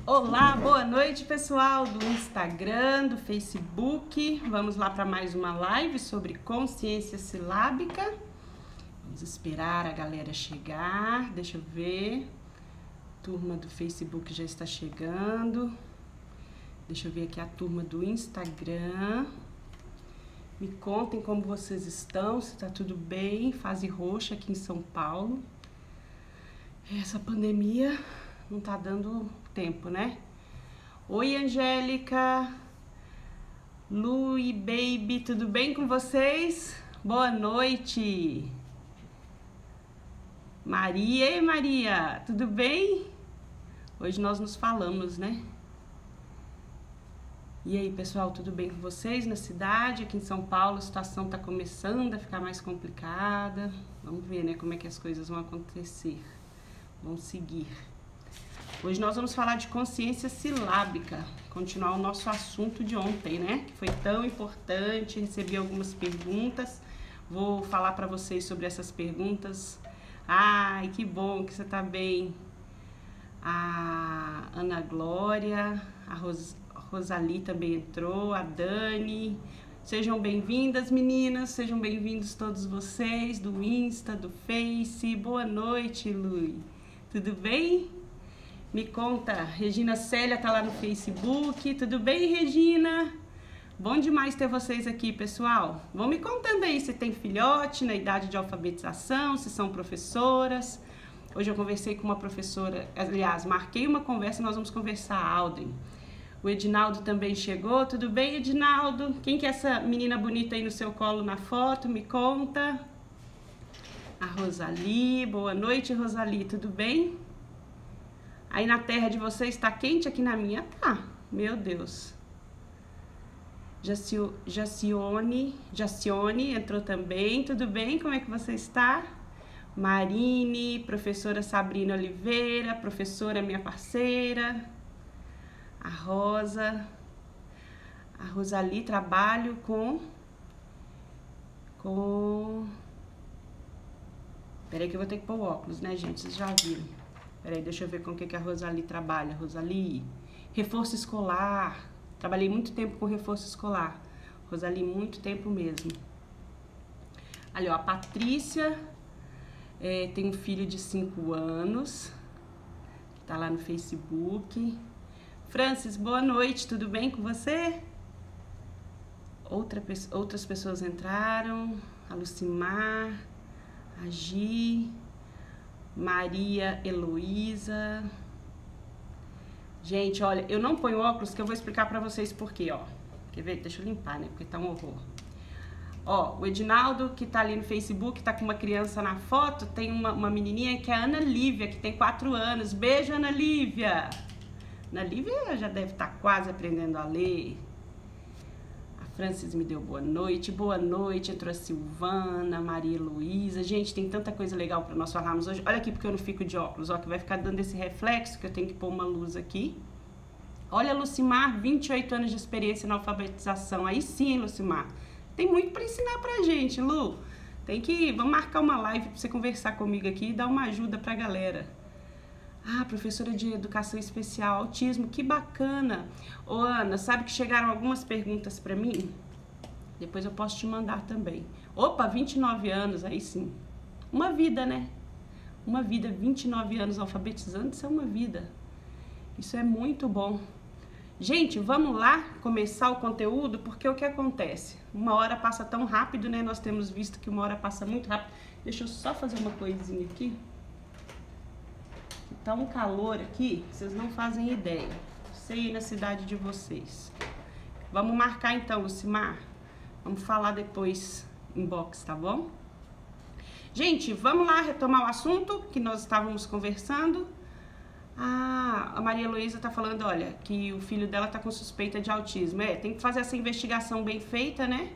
Olá, boa noite pessoal do Instagram, do Facebook. Vamos lá para mais uma live sobre consciência silábica. Vamos esperar a galera chegar. Deixa eu ver. Turma do Facebook já está chegando. Deixa eu ver aqui a turma do Instagram. Me contem como vocês estão, se está tudo bem. Fase roxa aqui em São Paulo. Essa pandemia não tá dando tempo, né? Oi, Angélica, Lu e Baby, tudo bem com vocês? Boa noite. Maria, ei Maria, tudo bem? Hoje nós nos falamos, né? E aí, pessoal, tudo bem com vocês na cidade? Aqui em São Paulo a situação tá começando a ficar mais complicada. Vamos ver, né, como é que as coisas vão acontecer. Vamos seguir. Hoje nós vamos falar de consciência silábica, continuar o nosso assunto de ontem, né? Que foi tão importante, recebi algumas perguntas, vou falar para vocês sobre essas perguntas. Ai, que bom que você tá bem. A Ana Glória, a Rosali também entrou, a Dani. Sejam bem-vindas, meninas, sejam bem-vindos todos vocês do Insta, do Face. Boa noite, Lui. Tudo bem? Me conta, Regina Célia tá lá no Facebook. Tudo bem, Regina? Bom demais ter vocês aqui, pessoal. Vão me contando aí se tem filhote na idade de alfabetização, se são professoras. Hoje eu conversei com uma professora, aliás, marquei uma conversa, nós vamos conversar, Aldrin. O Edinaldo também chegou. Tudo bem, Edinaldo? Quem que é essa menina bonita aí no seu colo na foto? Me conta. A Rosali. Boa noite, Rosali. Tudo bem? Aí na terra de vocês está quente, aqui na minha tá. Meu Deus. Jacione entrou também. Tudo bem? Como é que você está? Marine, professora Sabrina Oliveira, professora minha parceira. A Rosa. A Rosali, trabalho com... Peraí que eu vou ter que pôr o óculos, né, gente? Vocês já viram. Peraí, deixa eu ver com o que a Rosali trabalha. Rosali, reforço escolar. Trabalhei muito tempo com reforço escolar. Rosali, muito tempo mesmo. Ali, ó, a Patrícia tem um filho de 5 anos. Tá lá no Facebook. Francis, boa noite, tudo bem com você? Outras pessoas entraram. A Lucimar, a Gi... Maria Heloísa. Gente, olha, eu não ponho óculos que eu vou explicar pra vocês por quê, ó. Quer ver? Deixa eu limpar, né? Porque tá um horror. Ó, o Edinaldo, que tá ali no Facebook, tá com uma criança na foto, tem uma menininha que é a Ana Lívia, que tem 4 anos. Beijo, Ana Lívia! Ana Lívia já deve estar quase aprendendo a ler. Francis me deu boa noite, entrou a Silvana, Maria Luísa. Gente, tem tanta coisa legal para nós falarmos hoje. Olha aqui porque eu não fico de óculos, ó, que vai ficar dando esse reflexo, que eu tenho que pôr uma luz aqui. Olha, Lucimar, 28 anos de experiência na alfabetização. Aí sim, Lucimar, tem muito para ensinar pra gente, Lu. Vamos marcar uma live para você conversar comigo aqui e dar uma ajuda pra galera. Ah, professora de educação especial, autismo, que bacana. Ô, Ana, sabe que chegaram algumas perguntas pra mim? Depois eu posso te mandar também. Opa, 29 anos, aí sim. Uma vida, né? Uma vida, 29 anos alfabetizando, isso é uma vida. Isso é muito bom. Gente, vamos lá começar o conteúdo, porque o que acontece? Uma hora passa tão rápido, né? Nós temos visto que uma hora passa muito rápido. Deixa eu só fazer uma coisinha aqui. Tá um calor aqui, vocês não fazem ideia. Sei na cidade de vocês. Vamos marcar então, Lucimar. Vamos falar depois em box, tá bom? Gente, vamos lá retomar o assunto que nós estávamos conversando. Ah, a Maria Luísa tá falando, olha, que o filho dela tá com suspeita de autismo. Tem que fazer essa investigação bem feita, né?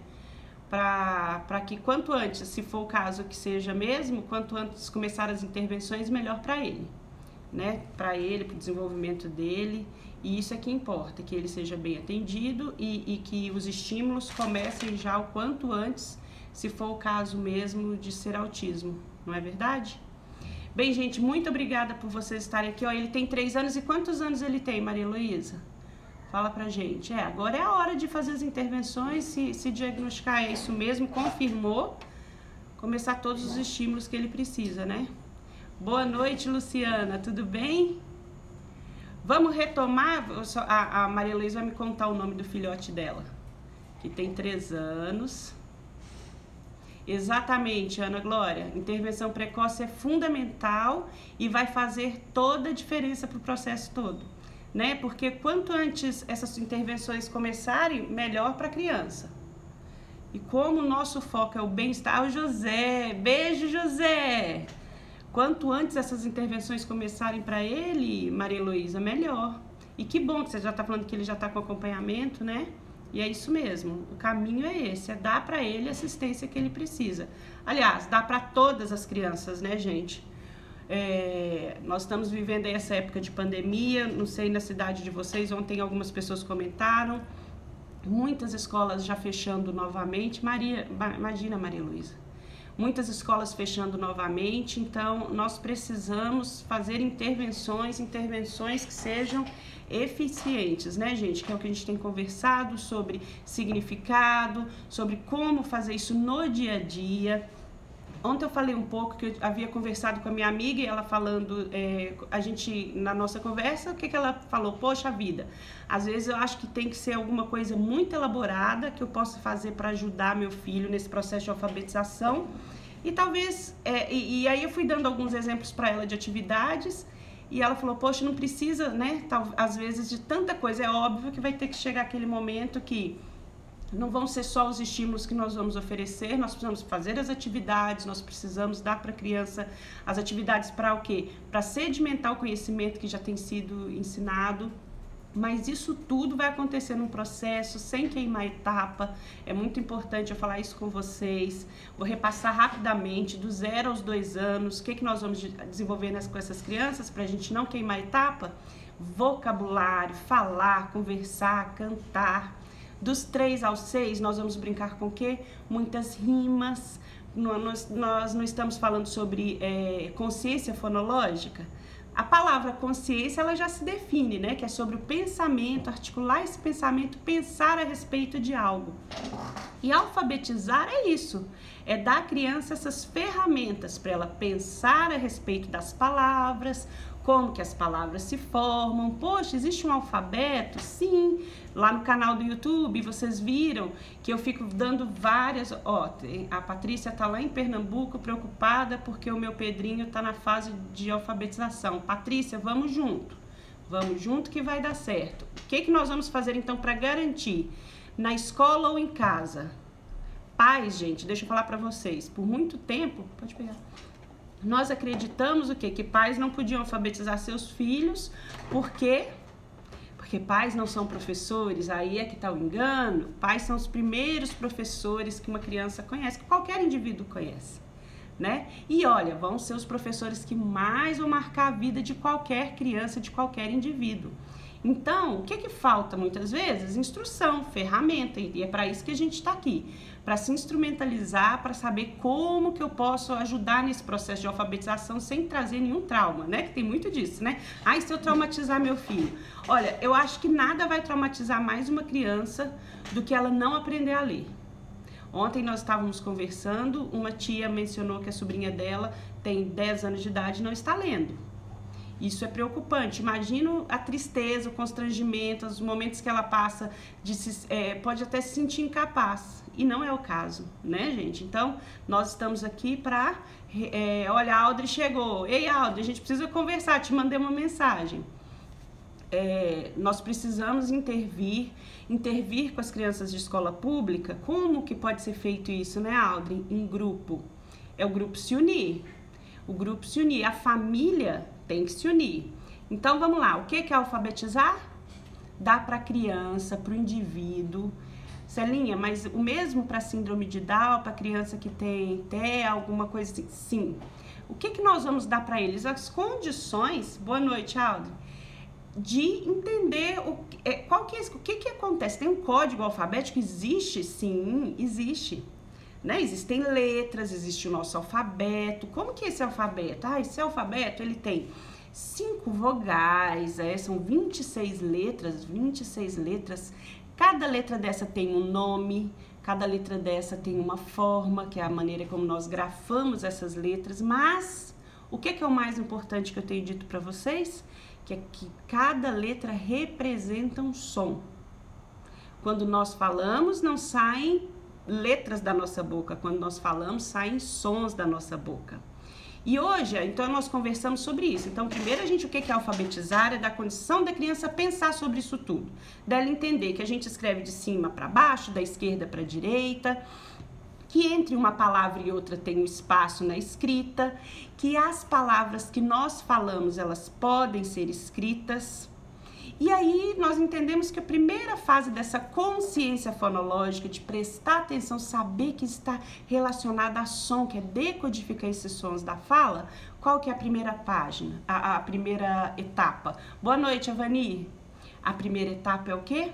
Pra que quanto antes, se for o caso que seja mesmo, quanto antes começar as intervenções, melhor pra ele. Né, para ele, para o desenvolvimento dele, e isso é que importa, que ele seja bem atendido e que os estímulos comecem já o quanto antes, se for o caso mesmo de ser autismo, não é verdade? Bem, gente, muito obrigada por vocês estarem aqui. Ó, ele tem 3 anos. E quantos anos ele tem, Maria Heloísa? Fala pra gente. Agora é a hora de fazer as intervenções, se diagnosticar é isso mesmo, confirmou, começar todos os estímulos que ele precisa, né? Boa noite, Luciana, tudo bem? Vamos retomar, a Maria Heloísa vai me contar o nome do filhote dela, que tem 3 anos. Exatamente, Ana Glória, intervenção precoce é fundamental e vai fazer toda a diferença para o processo todo, né? Porque quanto antes essas intervenções começarem, melhor para a criança. E como o nosso foco é o bem-estar, o José, beijo José! Quanto antes essas intervenções começarem para ele, Maria Heloísa, melhor. E que bom que você já está falando que ele já está com acompanhamento, né? E é isso mesmo, o caminho é esse, é dar para ele a assistência que ele precisa. Aliás, dá para todas as crianças, né, gente? Nós estamos vivendo aí essa época de pandemia, não sei na cidade de vocês, ontem algumas pessoas comentaram, muitas escolas já fechando novamente. Imagina, Maria Heloísa, muitas escolas fechando novamente, então nós precisamos fazer intervenções que sejam eficientes, né, gente? Que é o que a gente tem conversado sobre significado, sobre como fazer isso no dia a dia. Ontem eu falei um pouco que eu havia conversado com a minha amiga e ela falando, a gente, na nossa conversa, o que ela falou? Poxa vida, às vezes eu acho que tem que ser alguma coisa muito elaborada que eu possa fazer para ajudar meu filho nesse processo de alfabetização. E talvez, e aí eu fui dando alguns exemplos para ela de atividades. E ela falou, poxa, não precisa, né, às vezes de tanta coisa. É óbvio que vai ter que chegar aquele momento que não vão ser só os estímulos que nós vamos oferecer, nós precisamos fazer as atividades, nós precisamos dar para a criança as atividades para o quê? Para sedimentar o conhecimento que já tem sido ensinado. Mas isso tudo vai acontecer num processo, sem queimar etapa. É muito importante eu falar isso com vocês. Vou repassar rapidamente, do 0 aos 2 anos, o que nós vamos desenvolver com essas crianças para a gente não queimar etapa? Vocabulário, falar, conversar, cantar. Dos 3 aos 6, nós vamos brincar com o quê? Muitas rimas. Nós não estamos falando sobre consciência fonológica. A palavra consciência, ela já se define, né? Que é sobre o pensamento, articular esse pensamento, pensar a respeito de algo. E alfabetizar é isso, é dar à criança essas ferramentas para ela pensar a respeito das palavras, como que as palavras se formam. Poxa, existe um alfabeto? Sim. Lá no canal do YouTube, vocês viram que eu fico dando várias... Ó, a Patrícia tá lá em Pernambuco preocupada porque o meu Pedrinho tá na fase de alfabetização. Patrícia, vamos junto. Vamos junto que vai dar certo. O que nós vamos fazer então para garantir? Na escola ou em casa? Pais, gente, deixa eu falar para vocês. Por muito tempo... Pode pegar. Nós acreditamos o quê? Que pais não podiam alfabetizar seus filhos, porque pais não são professores. Aí é que está o engano. Pais são os primeiros professores que uma criança conhece, que qualquer indivíduo conhece, né? E olha, vão ser os professores que mais vão marcar a vida de qualquer criança, de qualquer indivíduo. Então, o que falta muitas vezes? Instrução, ferramenta, e é para isso que a gente está aqui, para se instrumentalizar, para saber como que eu posso ajudar nesse processo de alfabetização sem trazer nenhum trauma, né? Que tem muito disso, né? Ai, se eu traumatizar meu filho. Olha, eu acho que nada vai traumatizar mais uma criança do que ela não aprender a ler. Ontem nós estávamos conversando, uma tia mencionou que a sobrinha dela tem 10 anos de idade e não está lendo. Isso é preocupante. Imagino a tristeza, o constrangimento, os momentos que ela passa, pode até se sentir incapaz. E não é o caso, né, gente? Então, nós estamos aqui para... olha, a Audrey chegou. Ei, Audrey, a gente precisa conversar, te mandei uma mensagem. Nós precisamos intervir com as crianças de escola pública. Como que pode ser feito isso, né, Audrey? Em grupo. É o grupo se unir. O grupo se unir. A família... tem que se unir. Então, vamos lá. O que é alfabetizar? Dá para a criança, para o indivíduo. Celinha, mas o mesmo para síndrome de Down, para criança que tem TEA, alguma coisa assim? Sim. O que nós vamos dar para eles? As condições, boa noite, Aldo, de entender o que acontece. Tem um código alfabético? Existe? Sim, existe. né? Existem letras, existe o nosso alfabeto. Como que é esse alfabeto? Esse alfabeto, ele tem 5 vogais, são 26 letras. Cada letra dessa tem um nome, cada letra dessa tem uma forma, que é a maneira como nós grafamos essas letras. Mas o que é o mais importante que eu tenho dito para vocês? Que é que cada letra representa um som. Quando nós falamos, não saem letras da nossa boca. Quando nós falamos, saem sons da nossa boca. E hoje, então, nós conversamos sobre isso. Então, primeiro, o que é alfabetizar? É da condição da criança pensar sobre isso tudo. Dela entender que a gente escreve de cima para baixo, da esquerda para a direita, que entre uma palavra e outra tem um espaço na escrita, que as palavras que nós falamos, elas podem ser escritas. E aí nós entendemos que a primeira fase dessa consciência fonológica, de prestar atenção, saber que está relacionada a som, que é decodificar esses sons da fala, qual que é a primeira página, a primeira etapa? Boa noite, Avani. A primeira etapa é o quê?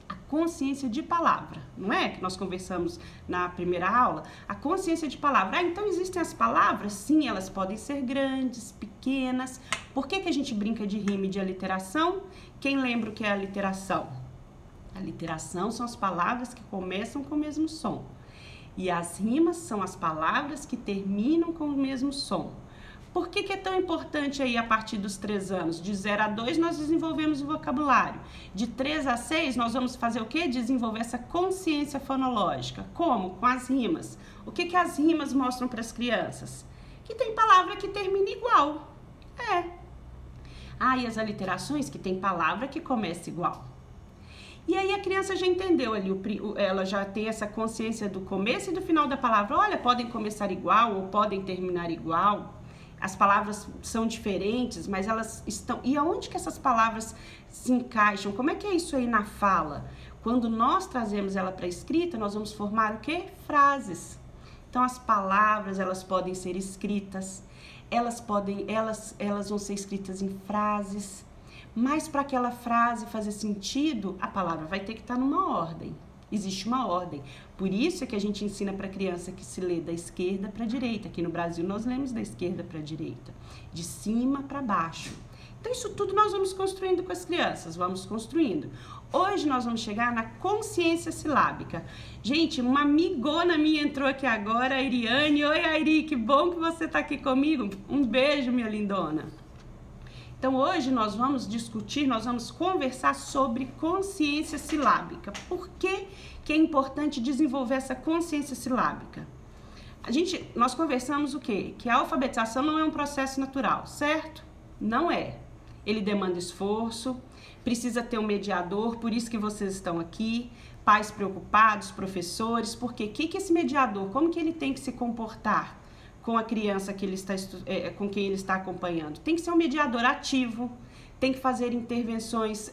A consciência de palavra, não é? Que nós conversamos na primeira aula. A consciência de palavra. Então existem as palavras? Sim, elas podem ser grandes, pequenas. Por que a gente brinca de rima e de aliteração? Quem lembra o que é a aliteração? A aliteração são as palavras que começam com o mesmo som. E as rimas são as palavras que terminam com o mesmo som. Por que é tão importante aí a partir dos 3 anos? De 0 a 2 nós desenvolvemos o vocabulário. De 3 a 6 nós vamos fazer o quê? Desenvolver essa consciência fonológica. Como? Com as rimas. O que as rimas mostram para as crianças? Que tem palavra que termina igual. E as aliterações? Que tem palavra que começa igual. E aí a criança já entendeu ali, ela já tem essa consciência do começo e do final da palavra. Olha, podem começar igual ou podem terminar igual. As palavras são diferentes, mas elas estão... E aonde que essas palavras se encaixam? Como é que é isso aí na fala? Quando nós trazemos ela para a escrita, nós vamos formar o quê? Frases. Então, as palavras, elas podem ser escritas, elas vão ser escritas em frases, mas para aquela frase fazer sentido, a palavra vai ter que estar numa ordem. Existe uma ordem. Por isso é que a gente ensina para a criança que se lê da esquerda para a direita. Aqui no Brasil nós lemos da esquerda para a direita, de cima para baixo. Então isso tudo nós vamos construindo com as crianças, vamos construindo. Hoje nós vamos chegar na consciência silábica. Gente, uma amigona minha entrou aqui agora, a Iriane. Oi, Airi, que bom que você está aqui comigo. Um beijo, minha lindona. Então, hoje nós vamos discutir, nós vamos conversar sobre consciência silábica. Por que é importante desenvolver essa consciência silábica? Nós conversamos o quê? Que a alfabetização não é um processo natural, certo? Não é. Ele demanda esforço, precisa ter um mediador, por isso que vocês estão aqui, pais preocupados, professores, porque o que esse mediador, como que ele tem que se comportar com a criança que com quem ele está acompanhando? Tem que ser um mediador ativo, tem que fazer intervenções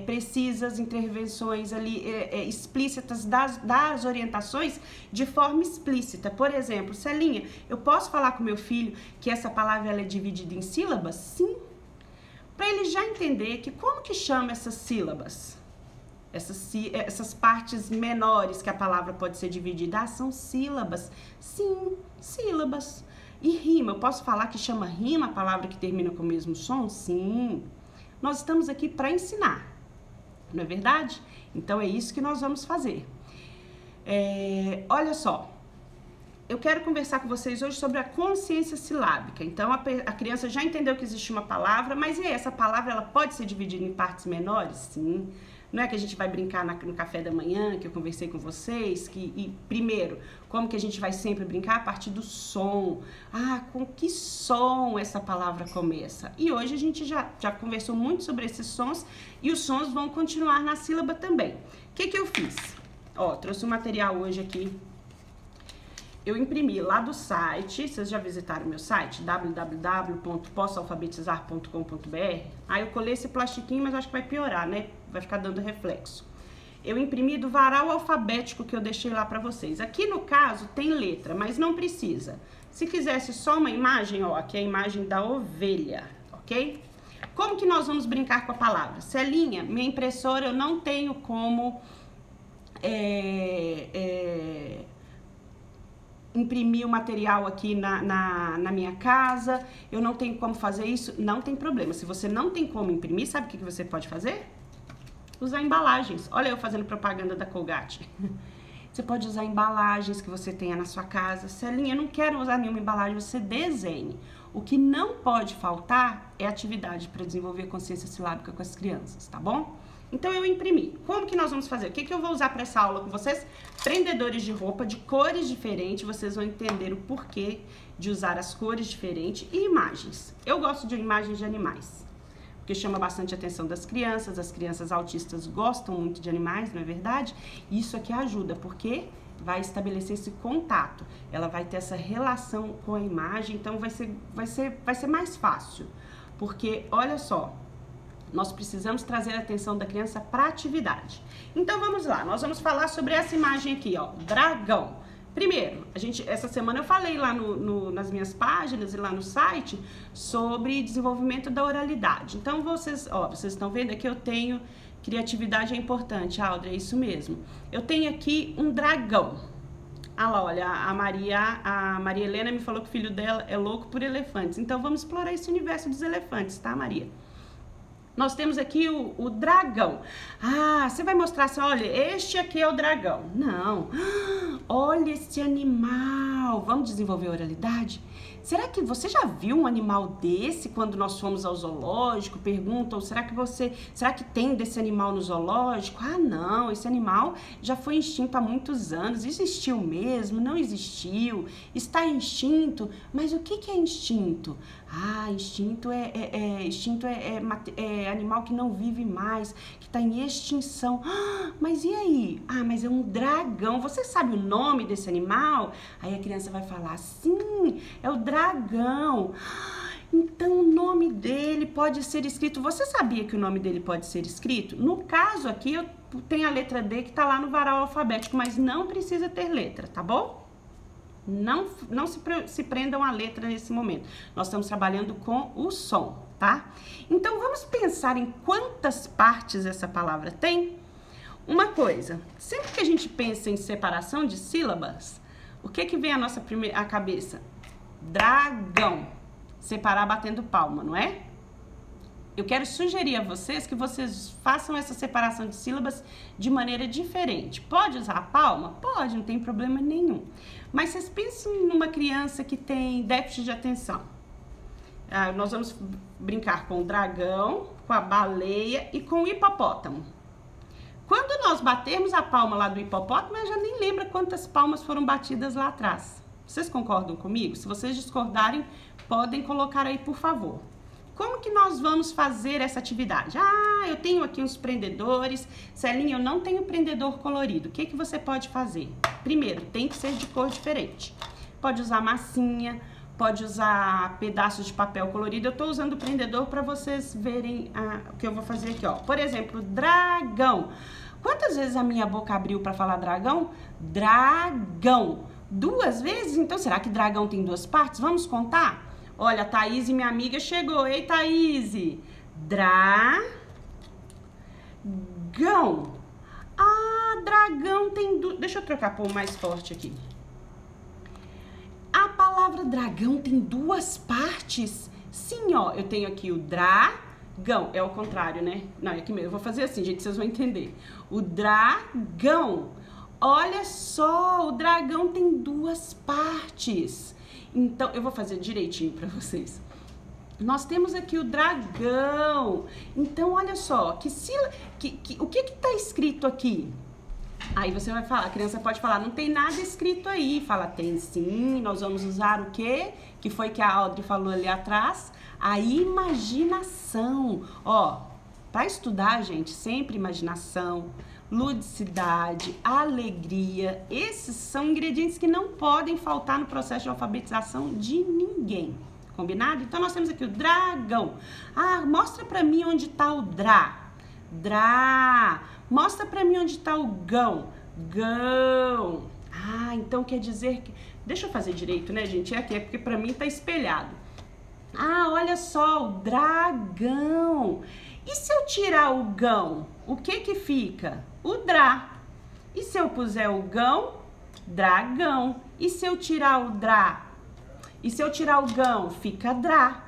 precisas, intervenções ali explícitas das orientações de forma explícita. Por exemplo, Celinha, eu posso falar com meu filho que essa palavra ela é dividida em sílabas? Sim. Para ele já entender que como que chama essas sílabas? Essas partes menores que a palavra pode ser dividida, são sílabas. Sim, sílabas. E rima, eu posso falar que chama rima a palavra que termina com o mesmo som? Sim. Nós estamos aqui para ensinar, não é verdade? Então é isso que nós vamos fazer. Olha só, eu quero conversar com vocês hoje sobre a consciência silábica. Então a criança já entendeu que existe uma palavra, mas e essa palavra ela pode ser dividida em partes menores? Sim. Não é que a gente vai brincar no café da manhã, que eu conversei com vocês, primeiro, como que a gente vai sempre brincar? A partir do som. Com que som essa palavra começa? E hoje a gente já conversou muito sobre esses sons e os sons vão continuar na sílaba também. O que eu fiz? Trouxe um material hoje aqui. Eu imprimi lá do site, vocês já visitaram o meu site? www.possoalfabetizar.com.br. Aí eu colei esse plastiquinho, mas acho que vai piorar, né? Vai ficar dando reflexo. Eu imprimi do varal alfabético que eu deixei lá pra vocês. Aqui no caso tem letra, mas não precisa. Se quisesse só uma imagem, aqui é a imagem da ovelha, ok? Como que nós vamos brincar com a palavra? Celinha, minha impressora eu não tenho como imprimir o material aqui na minha casa, eu não tenho como fazer isso, não tem problema. Se você não tem como imprimir, sabe o que você pode fazer? Usar embalagens. Olha eu fazendo propaganda da Colgate. Você pode usar embalagens que você tenha na sua casa. Celinha, eu não quero usar nenhuma embalagem, você desenhe. O que não pode faltar é atividade para desenvolver consciência silábica com as crianças, tá bom? Então eu imprimi. Como que nós vamos fazer? O que que eu vou usar para essa aula com vocês? Prendedores de roupa de cores diferentes, vocês vão entender o porquê de usar as cores diferentes e imagens. Eu gosto de imagens de animais, porque chama bastante a atenção das crianças. As crianças autistas gostam muito de animais, não é verdade? Isso aqui ajuda, porque vai estabelecer esse contato. Ela vai ter essa relação com a imagem, então vai ser mais fácil. Porque, olha só, nós precisamos trazer a atenção da criança para a atividade. Então vamos lá, nós vamos falar sobre essa imagem aqui, ó, dragão. Primeiro, essa semana eu falei lá nas minhas páginas e lá no site sobre desenvolvimento da oralidade. Então vocês estão vendo aqui, eu tenho criatividade é importante, Aldra, é isso mesmo. Eu tenho aqui um dragão. Ah lá, olha, a Maria Helena me falou que o filho dela é louco por elefantes. Então vamos explorar esse universo dos elefantes, tá, Maria? Nós temos aqui o dragão. Ah, você vai mostrar assim, olha, este aqui é o dragão. Não. Olha esse animal. Vamos desenvolver a oralidade? Será que você já viu um animal desse quando nós fomos ao zoológico? Perguntam, será que tem desse animal no zoológico? Ah, não, esse animal já foi extinto há muitos anos. Existiu mesmo? Não existiu? Está extinto? Mas o que é instinto? Ah, instinto é animal que não vive mais, que está em extinção. Ah, mas e aí? Ah, mas é um dragão. Você sabe o nome desse animal? Aí a criança vai falar, sim, é o dragão. Então o nome dele pode ser escrito. Você sabia que o nome dele pode ser escrito? No caso aqui, eu tenho a letra D que está lá no varal alfabético, mas não precisa ter letra, tá bom? Não se prendam à letra nesse momento. Nós estamos trabalhando com o som, tá? Então, vamos pensar em quantas partes essa palavra tem? Uma coisa, sempre que a gente pensa em separação de sílabas, o que vem à nossa à cabeça? Dragão. Separar batendo palma, não é? Eu quero sugerir a vocês que vocês façam essa separação de sílabas de maneira diferente. Pode usar a palma? Pode, não tem problema nenhum. Mas vocês pensem numa criança que tem déficit de atenção. Nós vamos brincar com o dragão, com a baleia e com o hipopótamo. Quando nós batermos a palma lá do hipopótamo, eu já nem lembro quantas palmas foram batidas lá atrás. Vocês concordam comigo? Se vocês discordarem, podem colocar aí, por favor. Como que nós vamos fazer essa atividade? Ah, eu tenho aqui uns prendedores. Celinha, eu não tenho prendedor colorido. O que você pode fazer? Primeiro, tem que ser de cor diferente. Pode usar massinha, pode usar pedaços de papel colorido. Eu tô usando o prendedor para vocês verem o que eu vou fazer aqui, ó. Por exemplo, dragão. Quantas vezes a minha boca abriu para falar dragão? Dragão. 2 vezes? Então, será que dragão tem 2 partes? Vamos contar? Olha, a Thaís, minha amiga, chegou. Ei, Thaís! Dragão. Ah, dragão tem... Deixa eu trocar por mais forte aqui. A palavra dragão tem 2 partes? Sim, ó. Eu tenho aqui o dragão. É o contrário, né? Não, é aqui mesmo. Eu vou fazer assim, gente, vocês vão entender. O dragão. Olha só, o dragão tem 2 partes. Então, eu vou fazer direitinho para vocês. Nós temos aqui o dragão. Então, olha só, o que está escrito aqui? Aí você vai falar, a criança pode falar, não tem nada escrito aí. Fala, tem sim, nós vamos usar o quê? Que foi que a Audrey falou ali atrás? A imaginação. Ó, para estudar, gente, sempre imaginação, ludicidade, alegria, esses são ingredientes que não podem faltar no processo de alfabetização de ninguém, combinado? Então, nós temos aqui o dragão. Ah, mostra pra mim onde tá o drá. Mostra pra mim onde tá o gão. Ah, então quer dizer que... Deixa eu fazer direito, né, gente? É porque pra mim tá espelhado. Ah, olha só, o dragão. E se eu tirar o gão, o que fica? O drá. E se eu puser o gão, Dragão. E se eu tirar o drá? E se eu tirar o gão? Fica drá.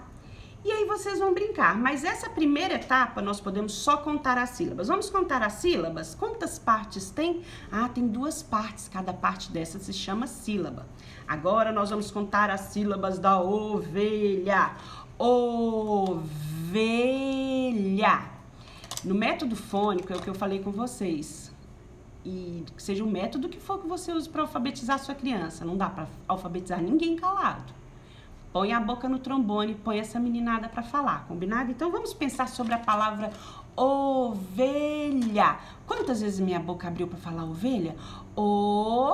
E aí vocês vão brincar. Mas essa primeira etapa nós podemos só contar as sílabas. Vamos contar as sílabas? Quantas partes tem? Ah, tem 2 partes. Cada parte dessa se chama sílaba. Agora nós vamos contar as sílabas da ovelha. Ovelha. No método fônico é o que eu falei com vocês. E seja o método que for que você use para alfabetizar a sua criança. Não dá para alfabetizar ninguém calado. Põe a boca no trombone, põe essa meninada para falar, combinado? Então vamos pensar sobre a palavra ovelha. Quantas vezes minha boca abriu para falar ovelha? Ovelha.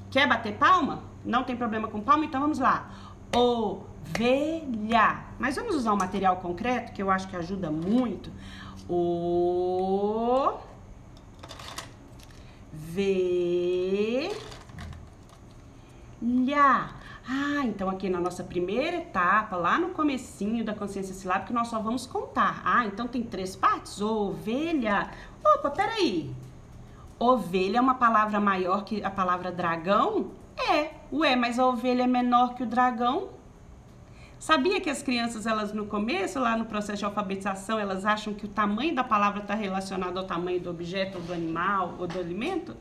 Quer bater palma? Não tem problema com palma, então vamos lá. Ovelha. Mas vamos usar um material concreto que eu acho que ajuda muito. Ovelha. Ah, então aqui na nossa primeira etapa, lá no comecinho da consciência silábica, nós só vamos contar. Ah, então tem 3 partes? Ovelha. Opa, peraí. Ovelha é uma palavra maior que a palavra dragão? Ué, mas a ovelha é menor que o dragão? Sabia que as crianças, elas no começo, lá no processo de alfabetização, elas acham que o tamanho da palavra está relacionado ao tamanho do objeto, ou do animal, ou do alimento?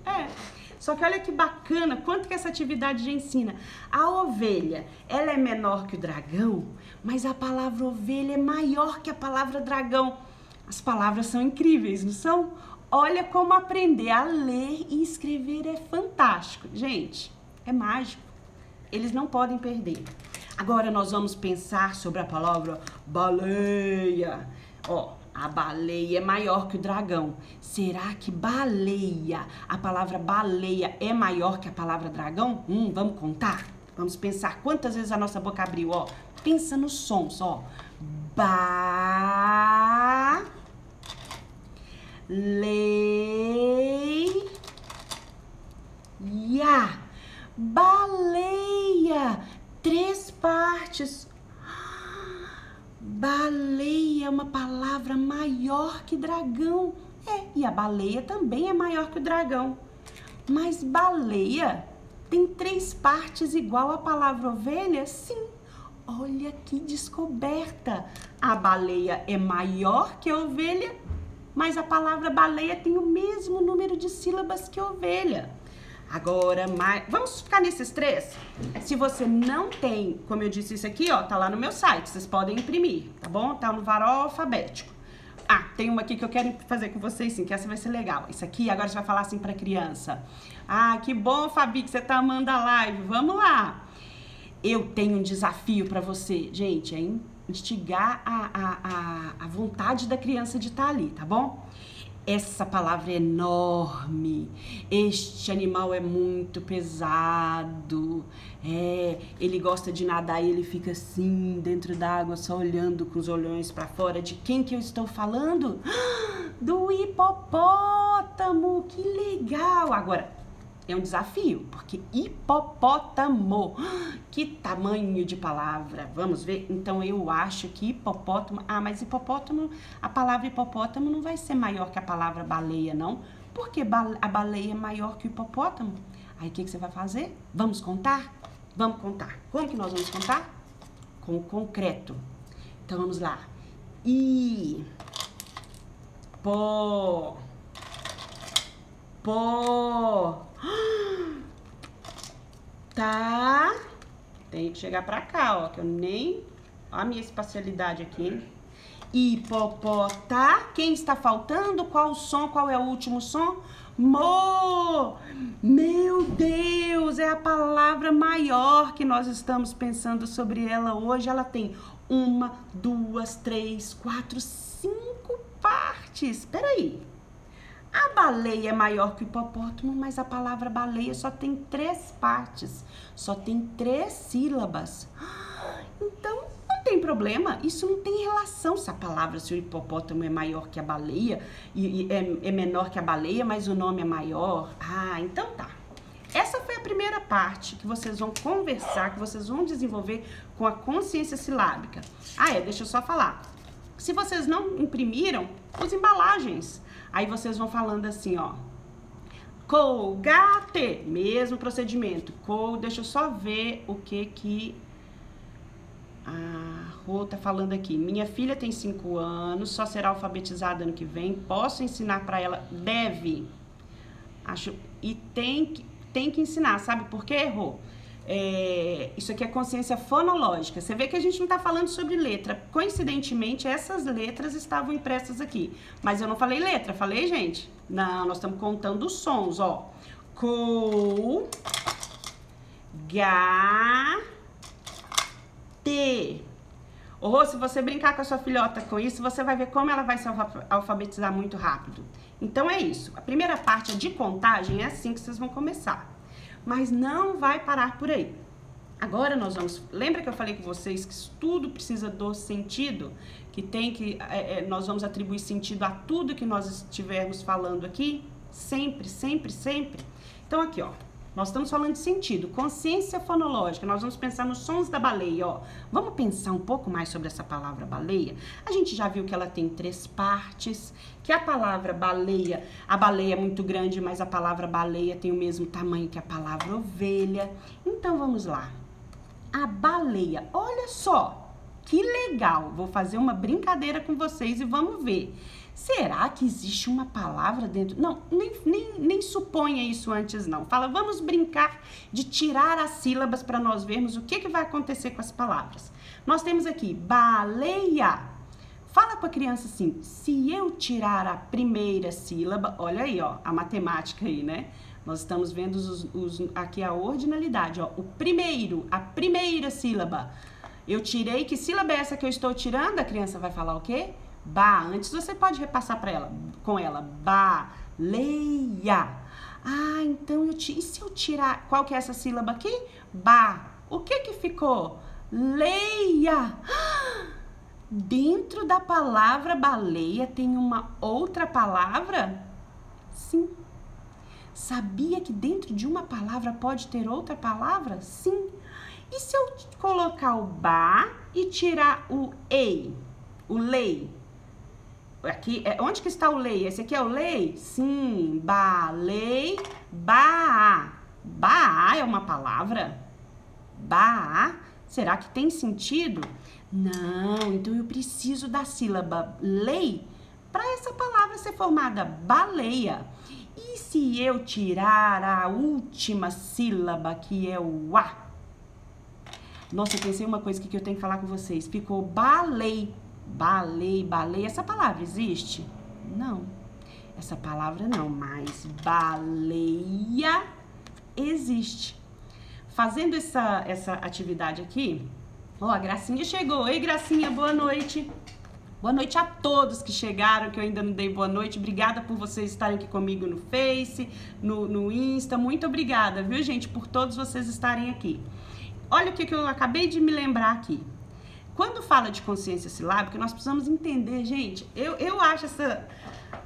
Só que olha que bacana, quanto que essa atividade já ensina. A ovelha, ela é menor que o dragão, mas a palavra ovelha é maior que a palavra dragão. As palavras são incríveis, não são? Olha como aprender a ler e escrever é fantástico. Gente, é mágico. Eles não podem perder. Agora nós vamos pensar sobre a palavra baleia. A baleia é maior que o dragão. Será que baleia, a palavra baleia é maior que a palavra dragão? Vamos contar? Vamos pensar quantas vezes a nossa boca abriu, Pensa nos sons, Baleia. Baleia. 3 partes. Baleia é uma palavra maior que dragão. E a baleia também é maior que o dragão. Mas baleia tem 3 partes igual a palavra ovelha? Sim. Olha que descoberta. A baleia é maior que a ovelha, mas a palavra baleia tem o mesmo número de sílabas que a ovelha. Agora, vamos ficar nesses 3? Se você não tem, como eu disse, isso aqui, tá lá no meu site, vocês podem imprimir, tá bom? Tá no varal alfabético. Tem uma aqui que eu quero fazer com vocês, sim, que essa vai ser legal. Isso aqui, agora você vai falar assim pra criança. Que bom, Fabi, que você tá amando a live. Vamos lá. Eu tenho um desafio pra você, gente, é instigar a vontade da criança de estar ali, tá bom? Essa palavra é enorme, este animal é muito pesado, ele gosta de nadar e ele fica assim, dentro d'água, só olhando com os olhões pra fora. De quem que eu estou falando? Do hipopótamo, que legal! Agora, é um desafio, porque hipopótamo, que tamanho de palavra, vamos ver? Então eu acho que hipopótamo, mas hipopótamo, a palavra hipopótamo não vai ser maior que a palavra baleia, não, porque a baleia é maior que o hipopótamo. Aí o que você vai fazer? Vamos contar? Vamos contar. Como que nós vamos contar? Com o concreto. Então vamos lá. Tá. Tem que chegar pra cá, que eu nem... Ó a minha espacialidade aqui, hein? Hipopótamo. Quem está faltando? Qual o som? Qual é o último som? Mo. Meu Deus, é a palavra maior que nós estamos pensando sobre ela hoje. Ela tem 1, 2, 3, 4, 5 partes. Peraí. A baleia é maior que o hipopótamo, mas a palavra baleia só tem 3 partes, só tem 3 sílabas. Então, não tem problema, isso não tem relação se a palavra, se o hipopótamo é maior que a baleia, e é menor que a baleia, mas o nome é maior. Então tá. Essa foi a primeira parte que vocês vão conversar, que vocês vão desenvolver com a consciência silábica. Deixa eu só falar. Se vocês não imprimiram, as embalagens. Aí vocês vão falando assim, ó. Colgate, mesmo procedimento. Deixa eu só ver o que a Rô tá falando aqui. Minha filha tem 5 anos, só será alfabetizada ano que vem. Posso ensinar para ela? Deve. Acho, e tem que ensinar, sabe por quê, Rô? Isso aqui é consciência fonológica. Você vê que a gente não tá falando sobre letra. Coincidentemente, essas letras estavam impressas aqui. Mas eu não falei letra, falei, gente? Não, nós estamos contando os sons, ó. Co, ga, te. Rô, se você brincar com a sua filhota com isso, você vai ver como ela vai se alfabetizar muito rápido. Então é isso. A primeira parte, a de contagem, é assim que vocês vão começar. Mas não vai parar por aí. Agora nós vamos... Lembra que eu falei com vocês que tudo precisa do sentido? Nós vamos atribuir sentido a tudo que nós estivermos falando aqui? Sempre, sempre, sempre. Então aqui, ó. Nós estamos falando de sentido, consciência fonológica. Nós vamos pensar nos sons da baleia, ó. Vamos pensar um pouco mais sobre essa palavra baleia? A gente já viu que ela tem 3 partes, que a palavra baleia, a baleia é muito grande, mas a palavra baleia tem o mesmo tamanho que a palavra ovelha. Então vamos lá. A baleia, olha só, que legal. Vou fazer uma brincadeira com vocês e vamos ver. Será que existe uma palavra dentro? Não, nem suponha isso antes, não. Fala, vamos brincar de tirar as sílabas para nós vermos o que vai acontecer com as palavras. Nós temos aqui, baleia. Fala com a criança assim, se eu tirar a primeira sílaba, olha aí, ó, a matemática aí, né? Nós estamos vendo aqui a ordinalidade, ó, a primeira sílaba. Eu tirei, que sílaba é essa que eu estou tirando? A criança vai falar o quê? Ba. Antes você pode repassar com ela. Baleia. Ah, então e se eu tirar, qual que é essa sílaba aqui? Ba. O que ficou? Leia. Dentro da palavra baleia tem uma outra palavra? Sim. Sabia que dentro de uma palavra pode ter outra palavra? Sim. E se eu colocar o ba e tirar o ei? O lei? Aqui, onde que está o lei? Esse aqui é o lei? Sim, balei, ba. Ba é uma palavra? Ba? Será que tem sentido? Não, então eu preciso da sílaba lei para essa palavra ser formada baleia. E se eu tirar a última sílaba, que é o a? Nossa, eu pensei uma coisa que eu tenho que falar com vocês. Ficou balei. Baleia, essa palavra existe? Não, essa palavra não, mas baleia existe. Fazendo essa atividade aqui, ó, a Gracinha chegou. Ei, Gracinha, boa noite. Boa noite a todos que chegaram, que eu ainda não dei boa noite. Obrigada por vocês estarem aqui comigo no Face, no Insta. Muito obrigada, viu, gente, por todos vocês estarem aqui. Olha o que eu acabei de me lembrar aqui. Quando fala de consciência silábica, nós precisamos entender, gente, eu acho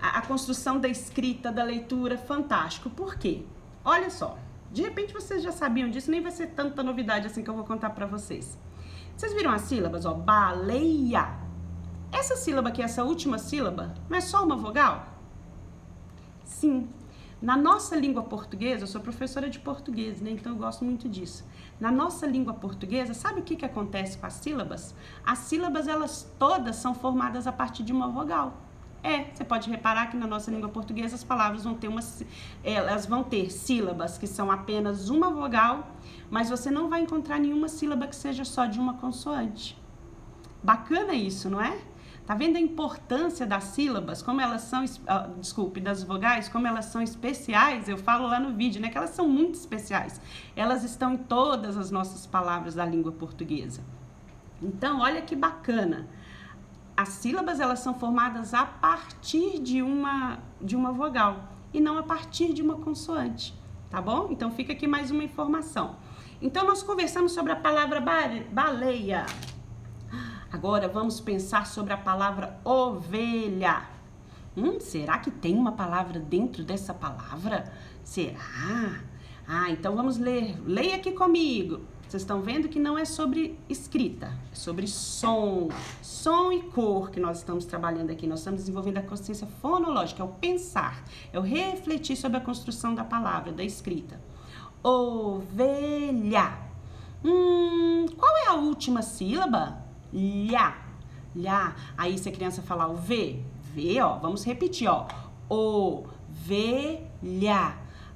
a construção da escrita, da leitura, fantástico. Por quê? Olha só, de repente vocês já sabiam disso, nem vai ser tanta novidade assim que eu vou contar pra vocês. Vocês viram as sílabas, ó, baleia. Essa sílaba aqui, essa última sílaba, não é só uma vogal? Sim. Na nossa língua portuguesa, eu sou professora de português, né? Então eu gosto muito disso. Na nossa língua portuguesa, sabe o que acontece com as sílabas? As sílabas, elas todas são formadas a partir de uma vogal. Você pode reparar que na nossa língua portuguesa as palavras elas vão ter sílabas que são apenas uma vogal, mas você não vai encontrar nenhuma sílaba que seja só de uma consoante. Bacana isso, não é? Tá vendo a importância das sílabas, como elas são, das vogais, como elas são especiais? Eu falo lá no vídeo, né, que elas são muito especiais. Elas estão em todas as nossas palavras da língua portuguesa. Então, olha que bacana. As sílabas, elas são formadas a partir de uma vogal e não a partir de uma consoante, tá bom? Então, fica aqui mais uma informação. Então, nós conversamos sobre a palavra baleia. Agora vamos pensar sobre a palavra ovelha. Será que tem uma palavra dentro dessa palavra? Será? Então vamos ler. Leia aqui comigo. Vocês estão vendo que não é sobre escrita, é sobre som. Som e cor que nós estamos trabalhando aqui. Nós estamos desenvolvendo a consciência fonológica, é o pensar, é o refletir sobre a construção da palavra, da escrita. Ovelha. Qual é a última sílaba? Lhá. Lhá. Aí se a criança falar o V, V, ó, vamos repetir, ó. Ovelha.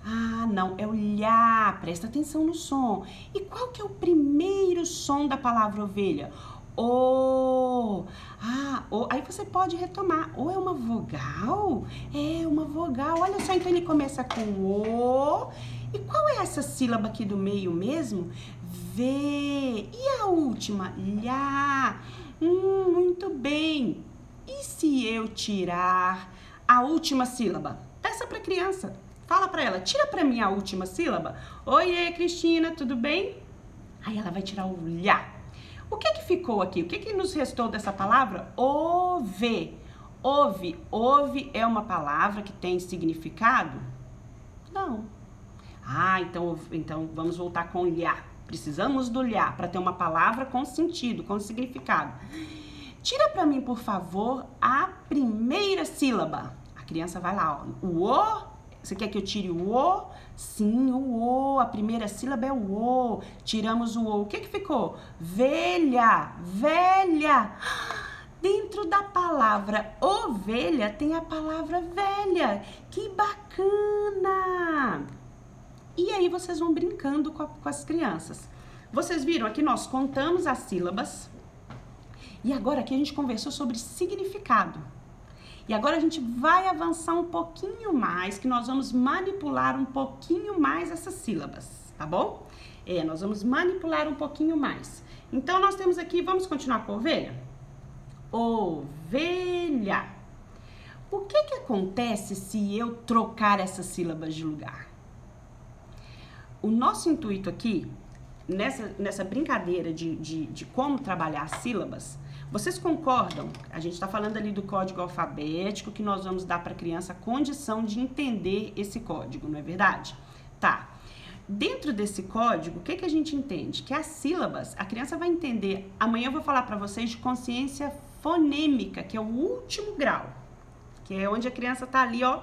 Ah, não, é o lhá, presta atenção no som. E qual que é o primeiro som da palavra ovelha? O. Ah, o. Aí você pode retomar. Ou é uma vogal? É uma vogal. Olha só, então ele começa com o. E qual é essa sílaba aqui do meio mesmo? V. E a última? Lhá. Muito bem. E se eu tirar a última sílaba? Peça para a criança. Fala para ela, tira para mim a última sílaba. Oiê, Cristina, tudo bem? Aí ela vai tirar o lhá. O que ficou aqui? O que nos restou dessa palavra? Ouve. Ouve. Ouve é uma palavra que tem significado? Não. Ah, então vamos voltar com lhá. Precisamos do lhá para ter uma palavra com sentido, com significado. Tira para mim, por favor, a primeira sílaba. A criança vai lá, ó. O O. Você quer que eu tire o O? Sim, o O. A primeira sílaba é o O. Tiramos o O. O que ficou? Velha. Velha. Dentro da palavra ovelha tem a palavra velha. Que bacana! E aí vocês vão brincando com as crianças. Vocês viram aqui nós contamos as sílabas. E agora aqui a gente conversou sobre significado. E agora a gente vai avançar um pouquinho mais, que nós vamos manipular um pouquinho mais essas sílabas, tá bom? Nós vamos manipular um pouquinho mais. Então, nós temos aqui, vamos continuar com a ovelha? Ovelha. O que acontece se eu trocar essas sílabas de lugar? O nosso intuito aqui, nessa brincadeira de como trabalhar as sílabas, vocês concordam? A gente está falando ali do código alfabético, que nós vamos dar para a criança a condição de entender esse código, não é verdade? Tá. Dentro desse código, o que a gente entende? Que as sílabas, a criança vai entender. Amanhã eu vou falar para vocês de consciência fonêmica, que é o último grau. Que é onde a criança está ali, ó,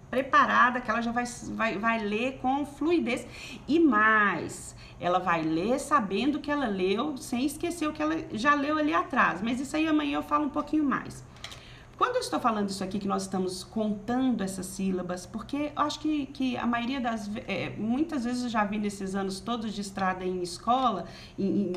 preparada, que ela já vai ler com fluidez. E mais, ela vai ler sabendo que ela leu, sem esquecer o que ela já leu ali atrás. Mas isso aí amanhã eu falo um pouquinho mais. Quando eu estou falando isso aqui, que nós estamos contando essas sílabas, porque eu acho que a maioria das... muitas vezes eu já vi nesses anos todos de estrada em escola,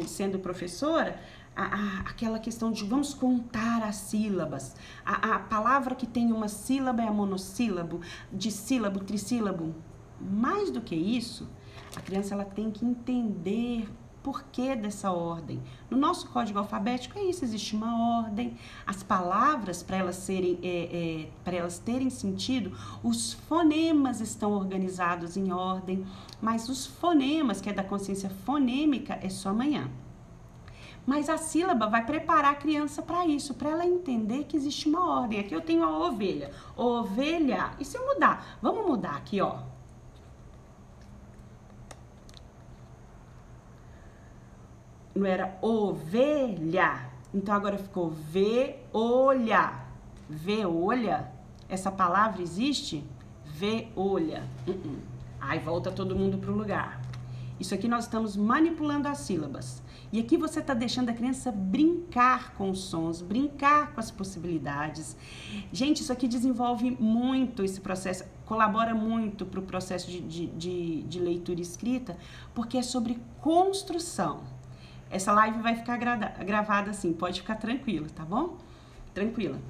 sendo professora, aquela questão de vamos contar as sílabas. A palavra que tem uma sílaba é monossílabo, dissílabo, trissílabo. Mais do que isso, a criança ela tem que entender por que dessa ordem. No nosso código alfabético é isso, existe uma ordem. As palavras, para elas terem sentido, os fonemas estão organizados em ordem, mas os fonemas, que é da consciência fonêmica, é só amanhã. Mas a sílaba vai preparar a criança para isso, para ela entender que existe uma ordem. Aqui eu tenho a ovelha. Ovelha. E se eu mudar? Vamos mudar aqui, ó. Não era ovelha. Então agora ficou ve-olha. Ve-olha? Essa palavra existe? Ve-olha. Aí volta todo mundo pro lugar. Isso aqui nós estamos manipulando as sílabas. E aqui você está deixando a criança brincar com os sons, brincar com as possibilidades. Gente, isso aqui desenvolve muito esse processo, colabora muito para o processo de leitura e escrita, porque é sobre construção. Essa live vai ficar gravada assim, pode ficar tranquila, tá bom? Tranquila.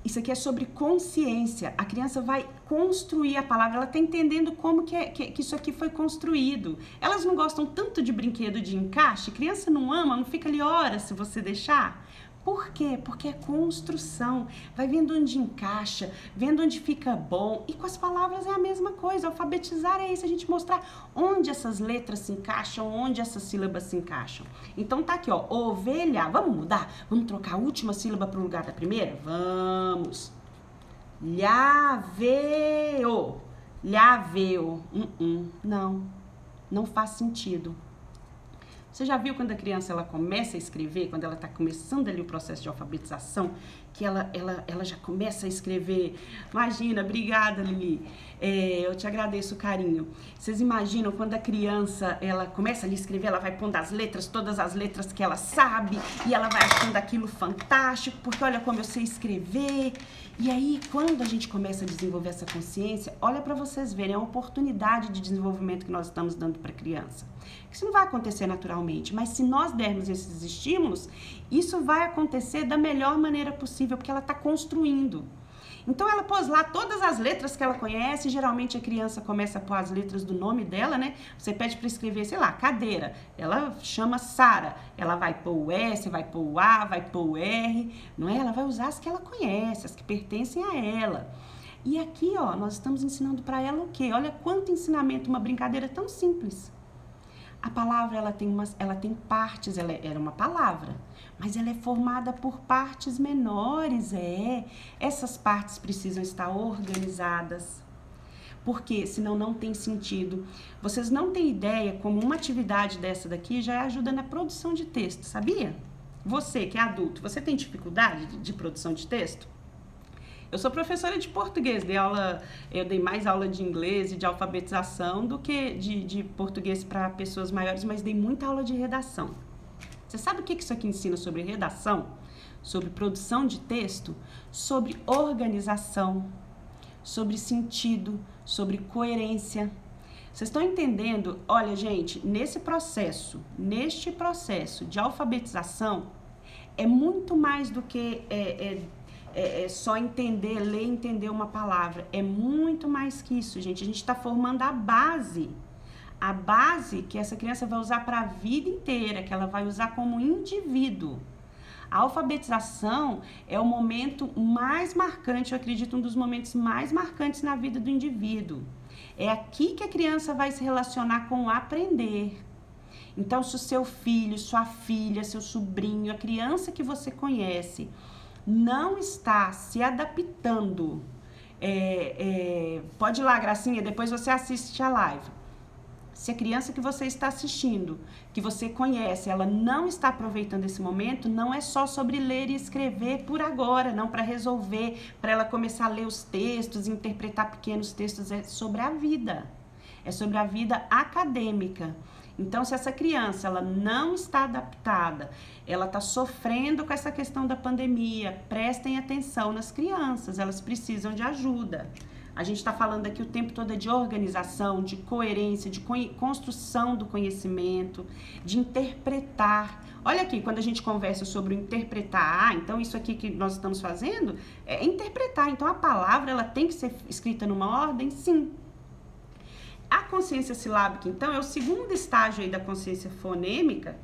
Isso aqui é sobre consciência. A criança vai construir a palavra, ela está entendendo como que isso aqui foi construído. Elas não gostam tanto de brinquedo de encaixe, criança não ama, não fica ali horas se você deixar. Por quê? Porque é construção. Vai vendo onde encaixa, vendo onde fica bom. E com as palavras é a mesma coisa. Alfabetizar é isso, a gente mostrar onde essas letras se encaixam, onde essas sílabas se encaixam. Então tá aqui, ó, ovelha. Vamos mudar? Vamos trocar a última sílaba para o lugar da primeira? Vamos. Lhaveu. Lhaveu. Não faz sentido. Você já viu quando a criança ela começa a escrever, quando ela está começando ali o processo de alfabetização, que ela já começa a escrever? Imagina, obrigada, Lili, eu te agradeço o carinho. Vocês imaginam quando a criança ela começa ali a escrever, ela vai pondo as letras, todas as letras que ela sabe, e ela vai achando aquilo fantástico, porque olha como eu sei escrever. E aí, quando a gente começa a desenvolver essa consciência, olha para vocês verem a oportunidade de desenvolvimento que nós estamos dando para a criança. Isso não vai acontecer naturalmente, mas se nós dermos esses estímulos, isso vai acontecer da melhor maneira possível, porque ela está construindo. Então ela pôs lá todas as letras que ela conhece, geralmente a criança começa a pôr as letras do nome dela, né? Você pede para escrever, sei lá, cadeira, ela chama Sara, ela vai pôr o S, vai pôr o A, vai pôr o R, não é? Ela vai usar as que ela conhece, as que pertencem a ela. E aqui, ó, nós estamos ensinando para ela o quê? Olha quanto ensinamento, uma brincadeira tão simples. A palavra, ela tem partes, ela era uma palavra, mas ela é formada por partes menores, Essas partes precisam estar organizadas, porque senão não tem sentido. Vocês não têm ideia como uma atividade dessa daqui já ajuda na produção de texto, sabia? Você que é adulto, você tem dificuldade de produção de texto? Eu sou professora de português, eu dei mais aula de inglês e de alfabetização do que de português para pessoas maiores, mas dei muita aula de redação. Você sabe o que isso aqui ensina sobre redação? Sobre produção de texto? Sobre organização, sobre sentido, sobre coerência. Vocês estão entendendo? Olha, gente, neste processo de alfabetização, é muito mais do que só entender, ler e entender uma palavra. É muito mais que isso, gente. A gente está formando a base que essa criança vai usar para a vida inteira, que ela vai usar como indivíduo. A alfabetização é o momento mais marcante, eu acredito, um dos momentos mais marcantes na vida do indivíduo. É aqui que a criança vai se relacionar com o aprender. Então, se o seu filho, sua filha, seu sobrinho, a criança que você conhece, não está se adaptando, pode ir lá, Gracinha, depois você assiste a live. Se a criança que você está assistindo, que você conhece, ela não está aproveitando esse momento, não é só sobre ler e escrever por agora, não para resolver, para ela começar a ler os textos, interpretar pequenos textos, é sobre a vida. É sobre a vida acadêmica. Então, se essa criança ela não está adaptada, ela está sofrendo com essa questão da pandemia, prestem atenção nas crianças, elas precisam de ajuda. A gente está falando aqui o tempo todo de organização, de coerência, de construção do conhecimento, de interpretar. Olha aqui, quando a gente conversa sobre o interpretar, então isso aqui que nós estamos fazendo é interpretar. Então, a palavra ela tem que ser escrita numa ordem? Sim. A consciência silábica, então, é o segundo estágio aí da consciência fonêmica,